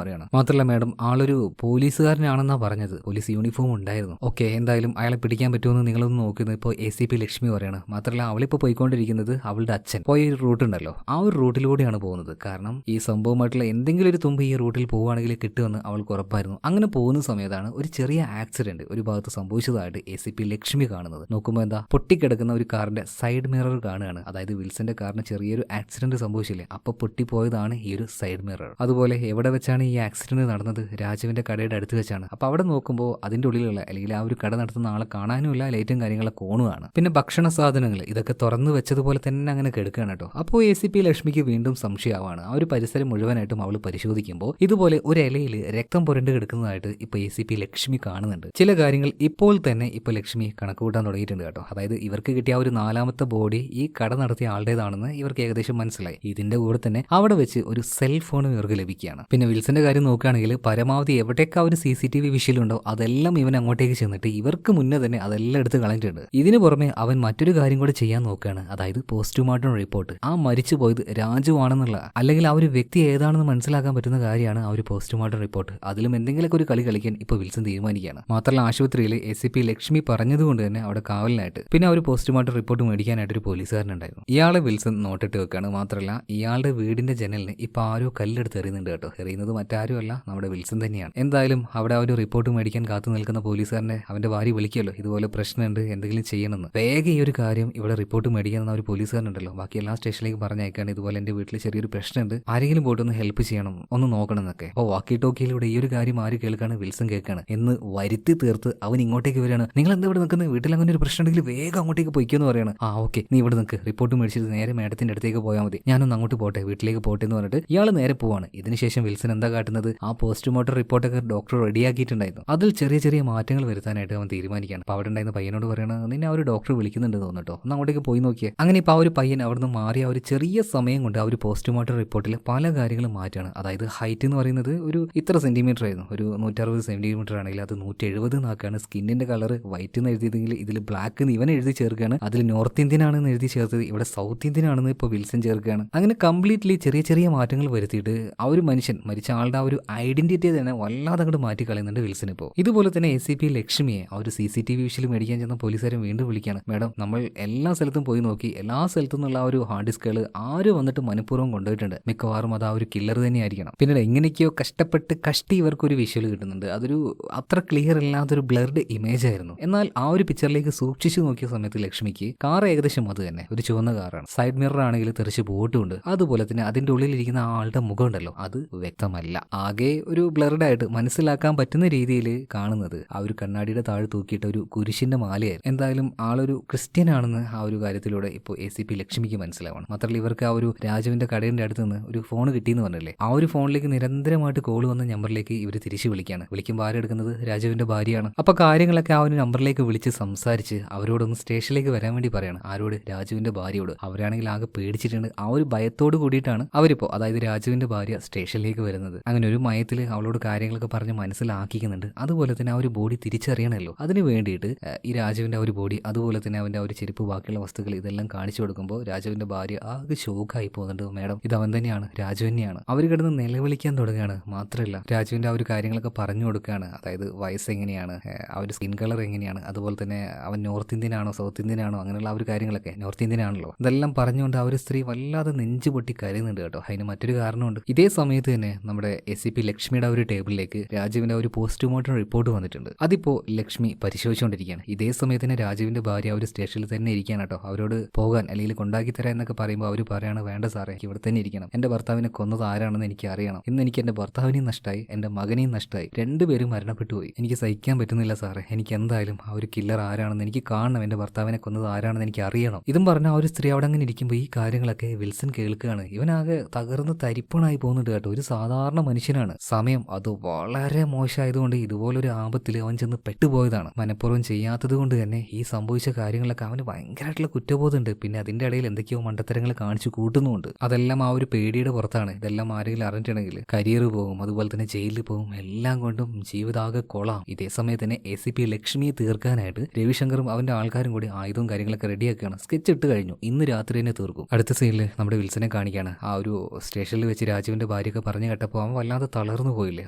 [SPEAKER 1] പറയാണ്. മാത്രമല്ല മാഡം ആളൊരു പോലീസുകാരനാണെന്നാ പറഞ്ഞത്, പോലീസ് യൂണിഫോം ഉണ്ടായിരുന്നു. ഓക്കെ, എന്തായാലും അയാളെ പിടിക്കാൻ പറ്റുമെന്ന് നിങ്ങളൊന്ന് നോക്കുന്നത് ഇപ്പോൾ ACP ലക്ഷ്മി പറയാണ്. മാത്രമല്ല അവളിപ്പോൾ പോയിക്കൊണ്ടിരിക്കുന്നത് അവളുടെ അച്ഛൻ പോയ ഒരു റൂട്ട് ഉണ്ടല്ലോ, ആ ഒരു റൂട്ടിലൂടെയാണ് പോകുന്നത്. കാരണം ഈ സംഭവമായിട്ടുള്ള എന്തെങ്കിലും ഒരു തുമ്പ് ഈ റൂട്ടിൽ പോവുകയാണെങ്കിൽ കിട്ടുമെന്ന് അവൾക്ക് ഉറപ്പായിരുന്നു. അങ്ങനെ പോകുന്ന സമയത്താണ് ഒരു ചെറിയ ആക്സിഡന്റ് ഒരു ഭാഗത്ത് സംഭവിച്ചതായിട്ട് ACP ലക്ഷ്മി കാണുന്നത്. നോക്കുമ്പോൾ എന്താ, പൊട്ടിക്കിടക്കുന്ന ഒരു കാറിന്റെ സൈഡ് മിറർ കാണുകയാണ്. അതായത് വിൽസന്റെ കാറിന് ചെറിയൊരു ആക്സിഡന്റ് സംഭവിച്ചില്ലേ, അപ്പൊ പൊട്ടിപ്പോയതാണ് ഈ ഒരു സൈഡ് മിറർ. അതുപോലെ എവിടെ വെച്ചാണ് ഈ ആക്സിഡന്റ് നടന്നത്, രാജുവിന്റെ കടയുടെ അടുത്ത് വെച്ചാണ്. അപ്പൊ അവിടെ നോക്കുമ്പോൾ അതിന്റെ ഉള്ളിലുള്ള അല്ലെങ്കിൽ ആ ഒരു കട നടത്തുന്ന ആളെ കാണാനുമില്ല, ലൈറ്റും കാര്യങ്ങളൊക്കെ ഓണുമാണ്. പിന്നെ ഭക്ഷണ സാധനങ്ങൾ ഇതൊക്കെ തുറന്നു വെച്ചതുപോലെ തന്നെ അങ്ങനെ കെടുക്കുകയാണ് കേട്ടോ. അപ്പോൾ ACP ലക്ഷ്മിക്ക് വീണ്ടും സംശയമാണ്. ആ ഒരു പരിസരം മുഴുവനായിട്ടും അവൾ പരിശോധിക്കുമ്പോൾ ഇതുപോലെ ഒരു ഇലയിൽ രക്തം പുരണ്ട് കിടക്കുന്നതായിട്ട് ഇപ്പൊ ACP ലക്ഷ്മി കാണുന്നുണ്ട്. ചില കാര്യങ്ങൾ ഇപ്പോൾ തന്നെ ഇപ്പൊ ലക്ഷ്മി കണക്ക് കൂട്ടാൻ തുടങ്ങിയിട്ടുണ്ട് കേട്ടോ. അതായത് ഇവർക്ക് കിട്ടിയ ആ ഒരു 4ാമത്തെ ബോഡി ഈ കട നടത്തിയ ആളുടേതാണെന്ന് ഇവർക്ക് ഏകദേശം മനസ്സിലായി. ഇതിന്റെ കൂടെ തന്നെ അവിടെ വെച്ച് ഒരു സെൽ ഫോണും ഇവർക്ക് ലഭിക്കുകയാണ്. പിന്നെ വിൽസന്റെ കാര്യം നോക്കുകയാണെങ്കിൽ പരമാവധി എവിടെയൊക്കെ ആ ഒരു CCTV വിഷ്വൽ ഉണ്ടോ അതെല്ലാം ഇവൻ അങ്ങോട്ടേക്ക് ചെന്നിട്ട് ഇവർക്ക് മുന്നേ തന്നെ അതെല്ലാം എടുത്ത് കളഞ്ഞിട്ടുണ്ട്. ഇതിന് പുറമെ അവൻ മറ്റൊരു കാര്യം കൂടെ ചെയ്യാൻ നോക്കുകയാണ്. അതായത് പോസ്റ്റ്മോർട്ടം റിപ്പോർട്ട്, ആ മരിച്ചു പോയത് രാജു ആണെന്നുള്ള അല്ലെങ്കിൽ ആ ഒരു വ്യക്തി ഏതാണെന്ന് മനസ്സിലാക്കാൻ പറ്റുന്ന കാര്യമാണ് ആ ഒരു പോസ്റ്റ്മോർട്ടം റിപ്പോർട്ട്. അതിലും എന്തെങ്കിലുമൊക്കെ ഒരു കളി കളിക്കാൻ ഇപ്പോൾ വിൽസൺ തീരുമാനിക്കുകയാണ്. മാത്രമല്ല ആശുപത്രിയിൽ ACP ലക്ഷ്മി പറഞ്ഞതുകൊണ്ട് തന്നെ അവിടെ കാവലിനായിട്ട് പിന്നെ ആ ഒരു പോസ്റ്റ്മോർട്ടം റിപ്പോർട്ട് മേടിക്കാനായിട്ട് ഒരു പോലീസുകാരനുണ്ടായിരുന്നു. ഇയാളെ വിൽസൺ നോട്ടിട്ട് വെക്കാണ്. മാത്രമല്ല ഇയാളുടെ വീടിന്റെ ജനലിന് ഇപ്പൊ ആരോ കല്ലെടുത്ത് എറിയുന്നുണ്ട് കേട്ടോ. എറിയുന്നത് മറ്റാരുമല്ല, നമ്മുടെ വിൽസൺ തന്നെയാണ്. എന്തായാലും അവിടെ ആ ഒരു റിപ്പോർട്ട് മേടിക്കാൻ കാത്തു നിൽക്കുന്ന പോലീസുകാരനെ അവന്റെ ഭാര്യ വിളിക്കുമല്ലോ, ഇതുപോലെ പ്രശ്നമുണ്ട് എന്തെങ്കിലും ചെയ്യണമെന്ന്. വേഗം ഈ ഒരു കാര്യം ഇവിടെ റിപ്പോർട്ട് മേടിക്കാൻ ഒരു പോലീസുകാരനുണ്ടല്ലോ, ബാക്കി എല്ലാ സ്റ്റേഷനിലേക്ക് പറഞ്ഞയക്കാണ്. ഇതുപോലെ എന്റെ വീട്ടിൽ ചെറിയൊരു പ്രശ്നമുണ്ട്, ആരെങ്കിലും പോയിട്ട് ഒന്ന് ഹെൽപ്പ് ചെയ്യണം, ഒന്ന് നോക്കണം എന്നൊക്കെ. അപ്പോൾ വാക്കി ടോക്കിയിലൂടെ ഈ ഒരു കാര്യം ആര് കേൾക്കാണ്, വിൽസൺ കേൾക്കാണ്. എന്ന് വരുത്തി തീർത്ത് അവൻ ഇങ്ങോട്ടേക്ക് വരികയാണ്. നിങ്ങൾ എന്താ ഇവിടെ നിൽക്കുന്നത്, വീട്ടിൽ അങ്ങനെ ഒരു പ്രശ്നം ഉണ്ടെങ്കിൽ വേഗം അങ്ങോട്ടേക്ക് പോയിക്കുമെന്ന് പറയാണ്. ആ ഓക്കെ, നീ ഇവിടെ നിൽക്ക്, റിപ്പോർട്ട് മേടിച്ചിട്ട് നേരെ മേഡത്തിന്റെ അടുത്തേക്ക് പോയാൽ മതി, ഞാനൊന്ന് അങ്ങോട്ട് പോട്ടെ, വീട്ടിലേക്ക് പോട്ടെ എന്ന് പറഞ്ഞിട്ട് ഇയാൾ നേരെ പോവാണ്. ഇതിനുശേഷം വിൽസൺ എന്താ കാട്ടുന്നത്, ആ പോസ്റ്റ്മോർട്ടം റിപ്പോർട്ടൊക്കെ ഡോക്ടർ റെഡിയാക്കിയിട്ടുണ്ടായിരുന്നു, അതിൽ ചെറിയ ചെറിയ മാറ്റങ്ങൾ വരുത്താനായിട്ട് അവൻ തീരുമാനിക്കുകയാണ്. അപ്പോൾ അവിടെ ഉണ്ടായിരുന്ന പയ്യനോട് പറയണത്, നിന്നെ ആ ഒരു ഡോക്ടർ വിളിക്കുന്നുണ്ട് തോന്നിട്ടോ, ഒന്ന് അങ്ങോട്ടേക്ക് പോയി നോക്കിയേ. അങ്ങനെ ഇപ്പോൾ ആ ഒരു പയ്യൻ അവിടുന്ന് മാറി ആ ഒരു ചെറിയ സമയം കൊണ്ട് ആ ഒരു പോസ്റ്റ്മോർട്ടം റിപ്പോർട്ടിൽ പല കാര്യങ്ങളും മാറ്റാണ്. അതായത് ഹൈറ്റ് എന്ന് പറയുന്നത് ഒരു ഇത്ര സെന്റിമീറ്റർ ആയിരുന്നു, ഒരു 160 സെന്റിമീറ്റർ ആണെങ്കിൽ അത് 170 എന്നാക്കാണ്. സ്കിന്നിന്റെ കളർ വൈറ്റ് എന്ന് എഴുതിയതെങ്കിൽ ഇതിൽ ബ്ലാക്ക് എന്ന് ഇവൻ എഴുതി ചേർക്കുകയാണ്. അതിൽ നോർത്ത് ഇന്ത്യൻ ആണെന്ന് എഴുതി ചേർത്തത് ഇവിടെ സൗത്ത് ഇന്ത്യൻ ആണെന്ന് ഇപ്പോൾ വിൽസൺ ചേർക്കുകയാണ്. അങ്ങനെ കംപ്ലീറ്റ്ലി ചെറിയ ചെറിയ മാറ്റങ്ങൾ വരുത്തിയിട്ട് ആ ഒരു മനുഷ്യൻ മരിച്ച ആളുടെ ആ ഒരു ഐഡന്റിറ്റി തന്നെ വല്ലാതെ അങ്ങോട്ട് മാറ്റി കളയുന്നുണ്ട് വിൽസൺ ഇപ്പോൾ. ഇതുപോലെ തന്നെ ACP ലക്ഷ്മിയെ ആ ഒരു CCTV വിഷ്വൽ മേടിക്കാൻ ചെന്ന പോലീസുകാരൻ വീണ്ടും വിളിക്കുകയാണ്. മാഡം, നമ്മൾ എല്ലാ സ്ഥലത്തും പോയി നോക്കി, എല്ലാ സ്ഥലത്തു നിന്നുള്ള ആ ഒരു ഹാർഡ് ഡിസ്കുകൾ ആരും വന്നിട്ട് മനഃപൂർവ്വം കൊണ്ടുപോയിട്ടുണ്ട്. മിക്കവാറും അത് ആ ഒരു കില്ലർ തന്നെയായിരിക്കണം. പിന്നീട് എങ്ങനെയൊക്കെയോ കഷ്ടപ്പെട്ട് ഇവർക്കൊരു വിഷ്വൽ കിട്ടുന്നുണ്ട്. അതൊരു അത്ര ക്ലിയർ അല്ലാത്തൊരു ബ്ലർഡ് ഇമേജ് ആയിരുന്നു. എന്നാൽ ആ ഒരു പിക്ചറിലേക്ക് സൂക്ഷിച്ചു നോക്കിയ സമയത്ത് ലക്ഷ്മിക്ക് കാർ ഏകദേശം അത് തന്നെ, ഒരു ചുവന്ന കാറാണ്. സൈഡ് മിറർ ആണെങ്കിൽ തെറിച്ച് പോയിട്ടുണ്ട്. അതുപോലെ തന്നെ അതിന്റെ ഉള്ളിലിരിക്കുന്ന ആളുടെ മുഖം ഉണ്ടല്ലോ, അത് വ്യക്തമല്ല. ആകെ ഒരു ബ്ലർഡ് ആയിട്ട് മനസ്സിലാക്കാൻ പറ്റുന്ന രീതിയിൽ കാണുന്നത് ആ ഒരു കണ്ണാടിയുടെ താഴെ തൂക്കിയിട്ട ഒരു കുരിശിന്റെ മാലയായിരുന്നു. എന്തായാലും ആളൊരു ക്രിസ്ത്യൻ ആണെന്ന് ആ ഒരു കാര്യത്തിലൂടെ ഇപ്പോൾ ACP ലക്ഷ്മിക്ക് മനസ്സിലാവണം. മാത്രമല്ല ഇവർക്ക് ആ ഒരു രാജുവിന്റെ കടയുടെ അടുത്ത് നിന്ന് ഒരു ഫോൺ കിട്ടിയെന്ന് പറഞ്ഞല്ലേ, ആ ഒരു ഫോണിലേക്ക് നിരന്തരമായിട്ട് കോൾ വന്ന നമ്പറിലേക്ക് ഇവർ തിരിച്ചു വിളിക്കുകയാണ്. വിളിക്കുമ്പോൾ ആരെടുക്കുന്നത് രാജുവിന്റെ ഭാര്യയാണ്. അപ്പൊ കാര്യങ്ങളൊക്കെ ആ ഒരു നമ്പറിലേക്ക് വിളിച്ച് സംസാരിച്ച് അവരോടൊന്ന് സ്റ്റേഷനിലേക്ക് വരാൻ വേണ്ടി പറയണം. ആരോട്? രാജുവിന്റെ ഭാര്യയോട്. അവരാണെങ്കിൽ ആകെ പേടിച്ചിട്ടുണ്ട്. ആ ഒരു ഭയത്തോട് കൂടിയിട്ടാണ് അവരിപ്പോ, അതായത് രാജുവിന്റെ ഭാര്യ സ്റ്റേഷനിലേക്ക് വരുന്നത്. അങ്ങനെ ഒരു മയത്തിൽ അവളോട് കാര്യങ്ങളൊക്കെ പറഞ്ഞ് മനസ്സിലാക്കിക്കുന്നുണ്ട്. അതുപോലെ തന്നെ ആ ഒരു ബോഡി തിരിച്ചറിയണമല്ലോ, അതിന് വേണ്ടിയിട്ട് ഈ രാജുവിന്റെ ആ ഒരു ബോഡി, അതുപോലെ തന്നെ അവന്റെ ആ ഒരു ചെരുപ്പ്, ബാക്കിയുള്ള വസ്തുക്കൾ ഇതെല്ലാം കാണിച്ചു കൊടുക്കുമ്പോൾ രാജുവിന്റെ ഭാര്യ ആകെ ഷോക്കായി പോകുന്നുണ്ട്. മാഡം, ഇത് അവൻ തന്നെയാണ്, രാജു തന്നെയാണ്. അവർ കിടന്ന് നിലവിളിക്കാൻ തുടങ്ങുകയാണ്. മാത്രമല്ല രാജുവിന്റെ ആ ഒരു കാര്യങ്ങളൊക്കെ പറഞ്ഞു കൊടുക്കുകയാണ്. അതായത് വയസ്സ് എങ്ങനെയാണ്, ആ ഒരു സ്കിൻ കളർ എങ്ങനെയാണ്, അതുപോലെ തന്നെ അവൻ നോർത്ത് ഇന്ത്യൻ ആണോ സൗത്ത് ഇന്ത്യൻ ആണോ, അങ്ങനെയുള്ള ആ ഒരു കാര്യങ്ങളൊക്കെ. നോർത്ത് ഇന്ത്യൻ ആണല്ലോ. ഇതെല്ലാം പറഞ്ഞുകൊണ്ട് ആ ഒരു സ്ത്രീ വല്ലാതെ നെഞ്ചു പൊട്ടി കരയുന്നുണ്ട് കേട്ടോ. അതിന് മറ്റൊരു കാരണമുണ്ട്. ഇതേ സമയത്ത് തന്നെ നമ്മുടെ ACP ലക്ഷ്മിയുടെ ആ ഒരു ടേബിളിലേക്ക് രാജുവിന്റെ ഒരു പോസ്റ്റ്മോർട്ടം റിപ്പോർട്ട് വന്നിട്ടുണ്ട്. അതിപ്പോ ലക്ഷ്മി പരിശോധിച്ചുകൊണ്ടിരിക്കുകയാണ്. ഇതേ സമയത്ത് തന്നെ രാജുവിന്റെ ഭാര്യ ഒരു സ്റ്റേഷനിൽ തന്നെ ഇരിക്കുകയാണ് കേട്ടോ. അവരോട് പോകാൻ അല്ലെങ്കിൽ കൊണ്ടാക്കി തരാം എന്നൊക്കെ പറയുമ്പോൾ അവർ പറയാണ്, വേണ്ട സാറേ, ഇവിടെ തന്നെ ഇരിക്കണം. എന്റെ ഭർത്താവിനെ കൊന്നത് ആരാണെന്ന് എനിക്ക് അറിയണം. ഇന്ന് എനിക്ക് എന്റെ ഭർത്താവിനെയും നഷ്ടമായി, എന്റെ മകനെയും നഷ്ടമായി, രണ്ടുപേരും മരണപ്പെട്ടു പോയി. എനിക്ക് സഹിക്കാൻ പറ്റുന്നില്ല സാറേ. എനിക്ക് എന്തായാലും ആ ഒരു കില്ലർ ആരാണെന്ന് എനിക്ക് കാണണം. എന്റെ ഭർത്താവിനെ കൊന്നത് ആരാണെന്ന് എനിക്ക് അറിയണം. ഇതും പറഞ്ഞ ആ ഒരു സ്ത്രീ അവിടെ അങ്ങനെ ഇരിക്കുമ്പോൾ ഈ കാര്യങ്ങളൊക്കെ വിൽസൺ കേൾക്കുകയാണ്. ഇവനാകെ തകർന്ന് തരിപ്പണായി പോകുന്നുണ്ട് കേട്ടോ. ഒരു സാധാരണ മനുഷ്യനാണ്. സമയം അത് വളരെ മോശമായതുകൊണ്ട് ഇതുപോലൊരു ആപത്തിൽ അവൻ ചെന്ന് പെട്ടുപോയതാണ്. മനഃപൂർവ്വം ചെയ്യാത്തത് കൊണ്ട് തന്നെ ഈ സംഭവിച്ച കാര്യങ്ങളൊക്കെ അവന് ഭയങ്കരമായിട്ടുള്ള കുറ്റബോധമുണ്ട്. പിന്നെ അതിന്റെ ഇടയിൽ എന്തൊക്കെയോ മണ്ടത്തരങ്ങൾ കാണിച്ചു കൂട്ടുന്നുമുണ്ട്. അതെല്ലാം ആ ഒരു പേടിയുടെ പുറത്താണ്. ഇതെല്ലാം ആരെങ്കിലും അറിഞ്ഞിട്ടുണ്ടെങ്കിൽ കരിയർ പോകും, അതുപോലെ തന്നെ ജയിലിൽ പോകും, എല്ലാം കൊണ്ടും ജീവിതാകെ കൊളാം. ഇതേ സമയത്ത് തന്നെ ACP ലക്ഷ്മിയെ തീർക്കാനായിട്ട് രവിശങ്കറും അവന്റെ ആൾക്കാരും കൂടി ആയുധവും കാര്യങ്ങളൊക്കെ റെഡിയാക്കുകയാണ്. സ്കെച്ച് ഇട്ട് കഴിഞ്ഞു, ഇന്ന് രാത്രി തന്നെ തീർക്കും. അടുത്ത സീനിൽ നമ്മുടെ വിൽസനെ കാണിക്കുകയാണ്. ആ ഒരു സ്റ്റേഷനിൽ വെച്ച് രാജുവിന്റെ ഭാര്യയൊക്കെ പറഞ്ഞു കേട്ടപ്പോൾ അവൻ വല്ലാതെ തളർന്നു പോയില്ലേ.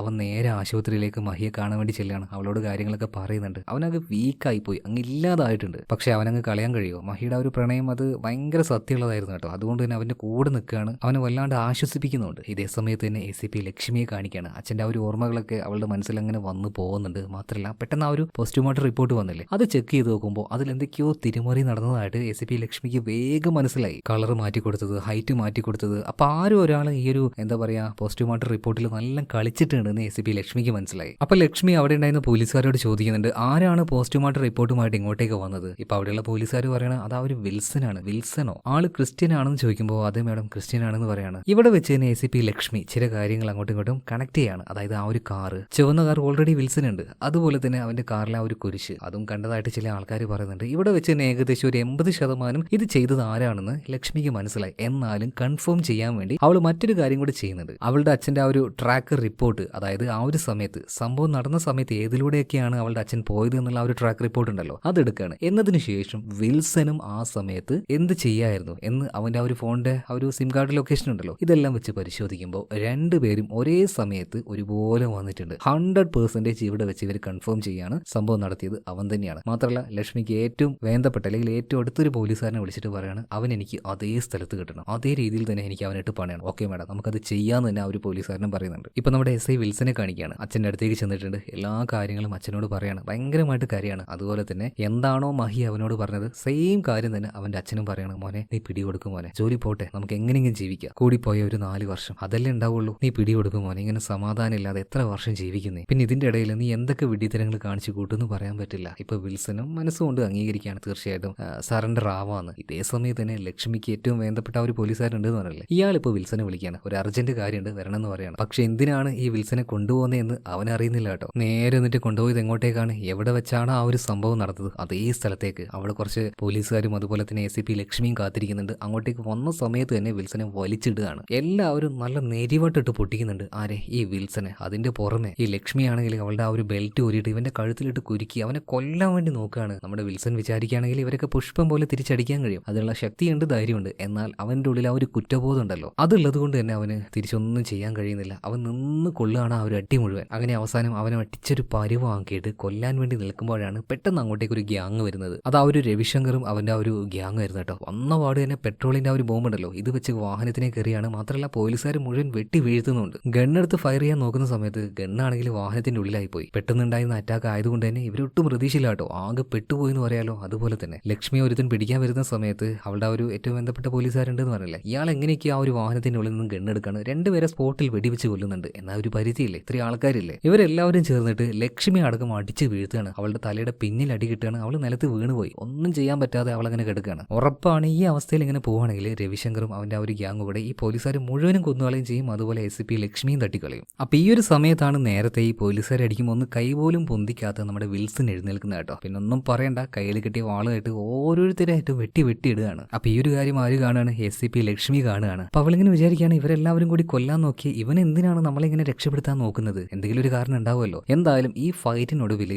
[SPEAKER 1] അവൻ നേരെ ആശുപത്രിയിലേക്ക് മഹിയെ കാണാൻ വേണ്ടി ചെല്ലുകയാണ്. അവളോട് കാര്യങ്ങളൊക്കെ പറയുന്നുണ്ട്. അവനങ്ങ് വീക്കായി പോയി, അങ്ങ് ഇല്ലാതായിട്ടുണ്ട്. പക്ഷെ അവനങ്ങ് കളയാൻ കഴിയുമോ? മഹിയുടെ ആ ഒരു പ്രണയം അത് ഭയങ്കര സത്യമുള്ളതായിരുന്നു കേട്ടോ. അതുകൊണ്ട് തന്നെ അവന്റെ കൂടെ നിൽക്കുകയാണ്, അവനെ വല്ലാണ്ട് ആശ്വസിപ്പിക്കുന്നുണ്ട്. ഇതേ സമയത്ത് തന്നെ ACP ലക്ഷ്മിയെ കാണിക്കുകയാണ്. അച്ഛൻ്റെ ആ ഒരു ഓർമ്മകളൊക്കെ അവളുടെ മനസ്സിൽ അങ്ങനെ വന്നു പോകുന്നുണ്ട്. മാത്രമല്ല പെട്ടെന്ന് ആ ഒരു പോസ്റ്റ്മോർട്ടം റിപ്പോർട്ട് വന്നില്ലേ, അത് ചെക്ക് ചെയ്ത് നോക്കുമ്പോൾ അതിൽ എന്തൊക്കെയോ തിരിമറി നടന്നതായിട്ട് ACP ലക്ഷ്മിക്ക് വേഗം മനസ്സിലായി. കളർ മാറ്റി കൊടുത്തത്, ഹൈറ്റ് മാറ്റി കൊടുത്തത്. അപ്പൊ ആരും ഒരാൾ ഈ ഒരു എന്താ പറയാ പോസ്റ്റ്മോർട്ടം റിപ്പോർട്ടിൽ നല്ല കളിച്ചിട്ടുണ്ടെന്ന് ACP ലക്ഷ്മിക്ക് മനസ്സിലായി. അപ്പൊ ലക്ഷ്മി അവിടെ ഉണ്ടായിരുന്ന പോലീസുകാരോട് ചോദിക്കുന്നുണ്ട്, ആരാണ് പോസ്റ്റ്മോർട്ടം റിപ്പോർട്ടുമായിട്ട് ഇങ്ങോട്ടേക്ക് വന്നത്? ഇപ്പൊ അവിടെയുള്ള പോലീസുകാർ പറയണ അത് ആ ഒരു വിൽസനാണ്. വിൽസനോ? ആള് ക്രിസ്ത്യൻ ആണെന്ന് ചോദിക്കുമ്പോൾ അതെ മാഡം ക്രിസ്ത്യൻ ആണെന്ന് പറയാണ്. ഇവിടെ വെച്ച് തന്നെ ACP ലക്ഷ്മി ചില കാര്യങ്ങൾ അങ്ങോട്ടും ഇങ്ങോട്ടും കണക്ട് ചെയ്യാണ്. അതായത് ആ ഒരു കാറ്, ചുവന്ന കാർ ഓൾറെഡി വിൽസൺ ഉണ്ട്. അതുപോലെ തന്നെ അവന്റെ കാറിലെ ആ ഒരു കുരിശ്, അതും കണ്ടതായിട്ട് ചില ആൾക്കാർ പറയുന്നുണ്ട്. ഇവിടെ വെച്ച് തന്നെ ഏകദേശം ഒരു 80% ഇത് ചെയ്തത് ആരാണെന്ന് ലക്ഷ്മിക്ക് മനസ്സിലായി. എന്നാലും കൺഫേം ചെയ്യാൻ വേണ്ടി അവൾ മറ്റൊരു കാര്യം കൂടി ചെയ്യുന്നുണ്ട്. അവളുടെ അച്ഛന്റെ ആ ഒരു ട്രാക്ക് റിപ്പോർട്ട്, അതായത് ആ ഒരു സമയത്ത് സംഭവം നടന്ന സമയത്ത് ഏതിലൂടെയൊക്കെയാണ് അവളുടെ അച്ഛൻ പോയത് എന്നുള്ള ആ ഒരു ട്രാക്ക് റിപ്പോർട്ട് ഉണ്ടല്ലോ, അതെടുക്കുകയാണ്. എന്നതിന് ശേഷം വിൽസനും ആ സമയത്ത് എന്ത് ചെയ്യായിരുന്നു എന്ന് അവന്റെ ആ ഒരു ഫോണിന്റെ ആ ഒരു സിം കാർഡ് ലൊക്കേഷൻ ഉണ്ടല്ലോ, ഇതെല്ലാം വെച്ച് പരിശോധിക്കുമ്പോൾ രണ്ടുപേരും ഒരേ സമയത്ത് ഒരുപോലെ വന്നിട്ടുണ്ട്. 100% ഇവിടെ വെച്ച് ഇവർ കൺഫേം ചെയ്യാണ് സംഭവം നടത്തിയത് അവൻ തന്നെയാണ്. മാത്രമല്ല ലക്ഷ്മിക്ക് ഏറ്റവും വേണ്ടപ്പെട്ട അല്ലെങ്കിൽ ഏറ്റവും അടുത്തൊരു പോലീസുകാരനെ വിളിച്ചിട്ട് പറയാണ്, അവൻ എനിക്ക് അതേ സ്ഥലത്ത് കിട്ടണം, അതേ രീതിയിൽ തന്നെ എനിക്ക് അവനിട്ട് പണിയണം. ഓക്കെ മാഡം, നമുക്കത് ചെയ്യാന്ന് തന്നെ ആ ഒരു പോലീസുകാരനും പറയുന്നുണ്ട്. ഇപ്പൊ നമ്മുടെ SI വിൽസനെ കാണിക്കുകയാണ്. അച്ഛൻ്റെ അടുത്തേക്ക് ചെന്നിട്ടുണ്ട്. എല്ലാ കാര്യങ്ങളും അച്ഛനോട് പറയാണ്. ഭയങ്കരമായിട്ട് കാര്യമാണ്. അതുപോലെ തന്നെ എന്താണോ മഹി അവനോട് പറഞ്ഞത് സെയിം കാര്യം തന്നെ അവന്റെ അച്ഛനും പറയാണ്, മോനെ നീ പിടികൊടുക്കും മോനെ, ജോലി പോട്ടെ, നമുക്ക് എങ്ങനെയെങ്കിലും ജീവിക്കാം, കൂടിപ്പോയ ഒരു 4 വർഷം അതല്ലേ ഉണ്ടാവുള്ളൂ, നീ പിടികൊടുക്കും മോനെ, ഇങ്ങനെ സമാധാനം ഇല്ലാതെ എത്ര വർഷം ജീവിക്കുന്നേ, പിന്നെ ഇതിന്റെ ഇടയിൽ നീ എന്തൊക്കെ വിഡ്ഢിത്തരങ്ങൾ കാണിച്ചു കൂട്ടുമെന്ന് പറയാൻ പറ്റില്ല. ഇപ്പൊ വിൽസനും മനസ്സുകൊണ്ട് അംഗീകരിക്കുകയാണ്, തീർച്ചയായിട്ടും സറണ്ടർ ആവാന്ന്. ഇതേ സമയത്ത് തന്നെ ലക്ഷ്മിക്ക് ഏറ്റവും വേണ്ടപ്പെട്ട ഒരു പോലീസുകാരുണ്ടെന്ന് പറഞ്ഞില്ലേ, ഇയാളിപ്പോ വിൽസനെ വിളിക്കുകയാണ്. ഒരു അർജന്റ് കാര്യമുണ്ട്, വരണമെന്ന് പറയാണ്. പക്ഷെ എന്തിനാണ് ഈ വിൽസനെ കൊണ്ടുപോകുന്നതെന്ന് അവനറിയുന്നില്ല കേട്ടോ. നേരെ എന്നിട്ട് കൊണ്ടുപോയത് എങ്ങോട്ടേക്കാണ്, എവിടെ വെച്ചാണ് ആ ഒരു സംഭവം നടന്നത്, അതേ സ്ഥലത്തേക്ക്. അവിടെ കുറച്ച് പോലീസുകാരും അതുപോലെ തന്നെ ACP ലക്ഷ്മിയും കാത്തിരിക്കുന്നുണ്ട്. അങ്ങോട്ടേക്ക് വന്ന സമയത്ത് തന്നെ വിൽസനെ വലിച്ചിടുകയാണ്. എല്ലാവരും നല്ല നെരിവട്ടിട്ട് പൊട്ടിക്കുന്നുണ്ട്. ആരെ? ഈ വിൽസനെ. അതിന്റെ പുറമെ ഈ ലക്ഷ്മിയാണെങ്കിൽ അവളുടെ ആ ഒരു ബെൽറ്റ് ഊരിയിട്ട് ഇവന്റെ കഴുത്തിലിട്ട് കുരുക്കി അവനെ കൊല്ലാൻ വേണ്ടി നോക്കുകയാണ്. നമ്മുടെ വിൽസൺ വിചാരിക്കുകയാണെങ്കിൽ ഇവരൊക്കെ പുഷ്പം പോലെ തിരിച്ചടിക്കാൻ കഴിയും, അതിനുള്ള ശക്തിയുണ്ട്, ധൈര്യമുണ്ട്. എന്നാൽ അവന്റെ ഉള്ളിൽ ആ ഒരു കുറ്റബോധം ഉണ്ടല്ലോ, അതുള്ളത് കൊണ്ട് തന്നെ അവന് അവന് തിരിച്ചൊന്നും ചെയ്യാൻ കഴിയുന്നില്ല. അവൻ നിന്ന് കൊള്ളുകയാണ് ആ ഒരു അടി മുഴുവൻ. അങ്ങനെ അവസാനം അവനെ അടിച്ചൊരു പരുവാക്കിയിട്ട് കൊല്ലാൻ വേണ്ടി നിൽക്കുമ്പോഴാണ് പെട്ടെന്ന് അങ്ങോട്ടേക്ക് ഒരു ഗ്യാങ് വരുന്നത്. അത് ആ ഒരു രവിശങ്കറും അവന്റെ ആ ഒരു ഗ്യാങ് വരുന്നത് കേട്ടോ. വന്ന പാട് തന്നെ പെട്രോളിന്റെ ആ ഒരു ബോംബ് ഉണ്ടല്ലോ, ഇത് വെച്ച് വാഹനത്തിനെ കയറിയാണ്. മാത്രമല്ല പോലീസുകാർ മുഴുവൻ വെട്ടി വീഴ്ത്തുന്നുണ്ട്. ഗണ്ണെടുത്ത് ഫയർ ചെയ്യാൻ നോക്കുന്ന സമയത്ത് ഗണ്ണാണെങ്കിൽ വാഹനത്തിന്റെ ഉള്ളിലായി പോയി. പെട്ടെന്നുണ്ടായിരുന്ന അറ്റാക്ക് ആയതുകൊണ്ട് തന്നെ ഇവരൊട്ടും പ്രതീക്ഷയില്ല കേട്ടോ. ആകെ പെട്ടുപോയി എന്ന് പറയാലോ. അതുപോലെ തന്നെ ലക്ഷ്മിയെ ഒരുത്തൻ പിടിക്കാൻ വരുന്ന സമയത്ത് അവളുടെ ആ ഒരു ഏറ്റവും ബന്ധപ്പെട്ട പോലീസുകാരുണ്ടെന്ന് പറഞ്ഞില്ലേ, ഇയാൾ എങ്ങനെയൊക്കെ ആ ഒരു വാഹനത്തിന്റെ ഉള്ളിൽ നിന്നും ഗണ്ണെടുക്കാണ്. രണ്ടുപേരെ സ്പോട്ടിൽ വെടിവെച്ച് കൊല്ലുന്നുണ്ട്. എന്നാൽ ഒരു പരിധിയില്ലേ, ഇത്രയും ആൾക്കാരില്ലേ. ഇവരെല്ലാവരും ചേർന്നിട്ട് ലക്ഷ്മി അടക്കം അടിച്ച് വീഴ്ത്തുകയാണ്. അവളുടെ തലയുടെ പിന്നിൽ അടി കിട്ടുകയാണ്. അവൾ നിലത്ത് വീണുപോയി. ഒന്നും ചെയ്യാൻ പറ്റാതെ അവൾ അങ്ങനെ കിടക്കുകയാണ്. ഉറപ്പാണ് ഈ അവസ്ഥയിൽ ഇങ്ങനെ പോവുകയാണെങ്കിൽ രവിശങ്കറും അവന്റെ ആ ഒരു ഗ്യാങ് കൂടെ ഈ പോലീസുകാർ മുഴുവനും കൊന്നുകളയും ചെയ്യും. അതുപോലെ SCP ലക്ഷ്മിയും തട്ടിക്കളയും. അപ്പൊ ഈ ഒരു സമയത്താണ് നേരത്തെ ഈ പോലീസുകാർ അടിക്കുമ്പോൾ ഒന്ന് കൈ പോലും പൊന്തിക്കാത്ത നമ്മുടെ വിൽസൺ എഴുന്നേൽക്കുന്ന കേട്ടോ. പിന്നെ ഒന്നും പറയണ്ട, കയ്യിൽ കിട്ടിയ വാളുമായിട്ട് ഓരോരുത്തരായിട്ട് വെട്ടിയിടുകയാണ്. അപ്പൊ ഈ ഒരു കാര്യം ആര് കാണുകയാണ്? SCP ലക്ഷ്മി കാണുകയാണ്. അപ്പൊ അവളിങ്ങനെ വിചാരിക്കുകയാണ്, ഇവരെല്ലാവരും കൂടി കൊല്ലാൻ നോക്കി ഇവൻ എന്തിനാണ് നമ്മളിങ്ങനെ രക്ഷപ്പെടുത്താൻ നോക്കുന്നത്? എന്തെങ്കിലും ഒരു കാരണം ഉണ്ടാവുമല്ലോ. എന്തായാലും ഈ ഫൈറ്റിനൊടുവിൽ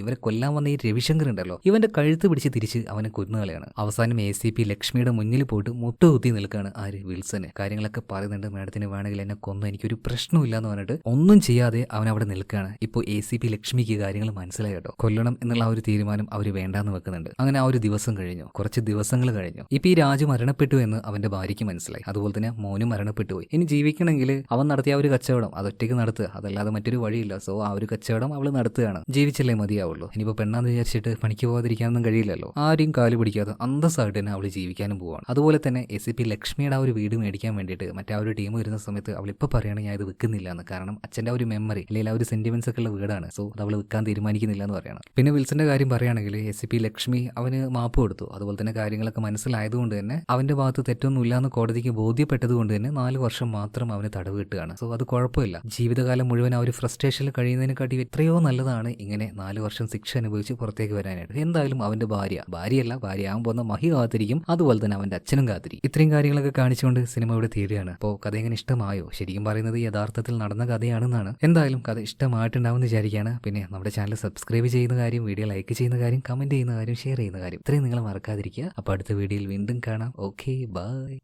[SPEAKER 1] ഇവരെ കൊല്ലാൻ വന്ന ഈ രവിശങ്കർ ഉണ്ടല്ലോ, ഇവന്റെ കഴുത്ത് പിടിച്ച് തിരിച്ച് അവനെ കൊന്നുകളയാണ്. അവസാനം SCP ലക്ഷ്മിയുടെ മുന്നിൽ പോയിട്ട് മുട്ടുകുത്തി നിൽക്കുകയാണ് ആര്? വിൽസന്. കാര്യങ്ങളൊക്കെ പറയുന്നുണ്ട്, മാഡത്തിന് വേണമെങ്കിൽ എന്നെ കൊന്നു, എനിക്കൊരു പ്രശ്നമില്ല എന്ന് പറഞ്ഞിട്ട് ഒന്നും ചെയ്യാതെ അവൻ അവിടെ നിൽക്കുകയാണ്. ഇപ്പോൾ SCP ലക്ഷ്മിക്ക് കാര്യങ്ങൾ മനസ്സിലായി കേട്ടോ. കൊല്ലണം എന്നുള്ള ആ ഒരു തീരുമാനം അവർ വേണ്ടാന്ന് വെക്കുന്നുണ്ട്. അങ്ങനെ ആ ഒരു ദിവസം കഴിഞ്ഞു, കുറച്ച് ദിവസങ്ങൾ കഴിഞ്ഞു. ഇപ്പൊ ഈ രാജു മരണപ്പെട്ടു എന്ന് അവന്റെ ഭാര്യയ്ക്ക് മനസ്സിലായി. അതുപോലെ തന്നെ മോനും മരണപ്പെട്ടു പോയി. ഇനി ജീവിക്കണമെങ്കിൽ അവൻ നടത്തിയ ആ ഒരു കച്ചവടം അതൊറ്റയ്ക്ക് നടത്തുക, അതല്ലാതെ മറ്റൊരു വഴിയില്ല. സോ ആ ഒരു കച്ചവടം അവൾ നടത്തുകയാണ്. ജീവിച്ചല്ലേ മതിയാവുള്ളൂ. ഇനിയിപ്പോൾ പെണ്ണാന്ന് വിചാരിച്ചിട്ട് പണിക്ക് പോകാതിരിക്കാനൊന്നും കഴിയില്ലല്ലോ. ആരെയും കാല് പിടിക്കാതെ അന്തസ്സായിട്ട് തന്നെ അവൾ ജീവിക്കാനും പോവാണ്. അതുപോലെ തന്നെ SCP ലക്ഷ്മിയുടെ ആ ഒരു വീട് മേടിക്കാൻ വേണ്ടിയിട്ട് മറ്റേ ആ ഒരു ടീം വരുന്ന സമയത്ത് അവൾ ഇപ്പൊ പറയുകയാണ് ഞാൻ ഇത് വിൽക്കുന്നില്ല എന്ന്. കാരണം അച്ഛന്റെ ആ ഒരു മെമ്മറി അല്ലെങ്കിൽ ആ ഒരു സെന്റിമെന്റ്സ് ഒക്കെ ഉള്ള വീടാണ്. സോ അത് അവൾ വിൽക്കാൻ തീരുമാനിക്കുന്നില്ല എന്ന് പറയണം. പിന്നെ വിൽസന്റെ കാര്യം പറയുകയാണെങ്കിൽ SCP ലക്ഷ്മി അവന് മാപ്പ് കൊടുത്തു. അതുപോലെ തന്നെ കാര്യങ്ങളൊക്കെ മനസ്സിലായതുകൊണ്ട് തന്നെ അവന്റെ ഭാഗത്ത് തെറ്റൊന്നുമില്ല എന്ന് കോടതിക്ക് ബോധ്യപ്പെട്ടത് കൊണ്ട് തന്നെ 4 വർഷം മാത്രം അവന് തടവ് കിട്ടുകയാണ്. സോ അത് കുഴപ്പമില്ല. ജീവിതകാലം മുഴുവൻ ആ ഒരു ഫ്രസ്ട്രേഷനിൽ കഴിയുന്നതിനെക്കാട്ടി എത്രയോ നല്ലതാണ് ഇങ്ങനെ 4 വർഷം ശിക്ഷ അനുഭവിച്ച് പുറത്തേക്ക് വരാനായിട്ട്. എന്തായാലും അവന്റെ ഭാര്യയാകാൻ പോകുന്ന മഹി കാത്തിരിക്കും. അതുപോലെ തന്നെ അവന്റെ അച്ഛനും കാത്തിരിക്കും. ഇത്രയും കാര്യങ്ങളൊക്കെ കാണിച്ചുകൊണ്ട് സിനിമ ഇവിടെ തീരുകയാണ്. അപ്പോൾ കഥ എങ്ങനെ ഇഷ്ടമായോ? ശരിക്കും പറയുന്നത് യഥാർത്ഥത്തിൽ നടന്ന കഥയാണെന്നാണ്. എന്തായാലും കഥ ഇഷ്ടമായിട്ടുണ്ടാവും എന്ന് വിചാരിക്കുകയാണ്. പിന്നെ നമ്മുടെ ചാനൽ സബ്സ്ക്രൈബ് ചെയ്യുന്ന കാര്യം, വീഡിയോ ലൈക്ക് ചെയ്യുന്ന കാര്യം, കമന്റ് ചെയ്യുന്ന കാര്യം, ഷെയർ ചെയ്യുന്ന കാര്യം, ഇത്രയും നിങ്ങൾ മറക്കാതിരിക്കുക. അപ്പോൾ അടുത്ത വീഡിയോയിൽ വീണ്ടും കാണാം. Okay, by.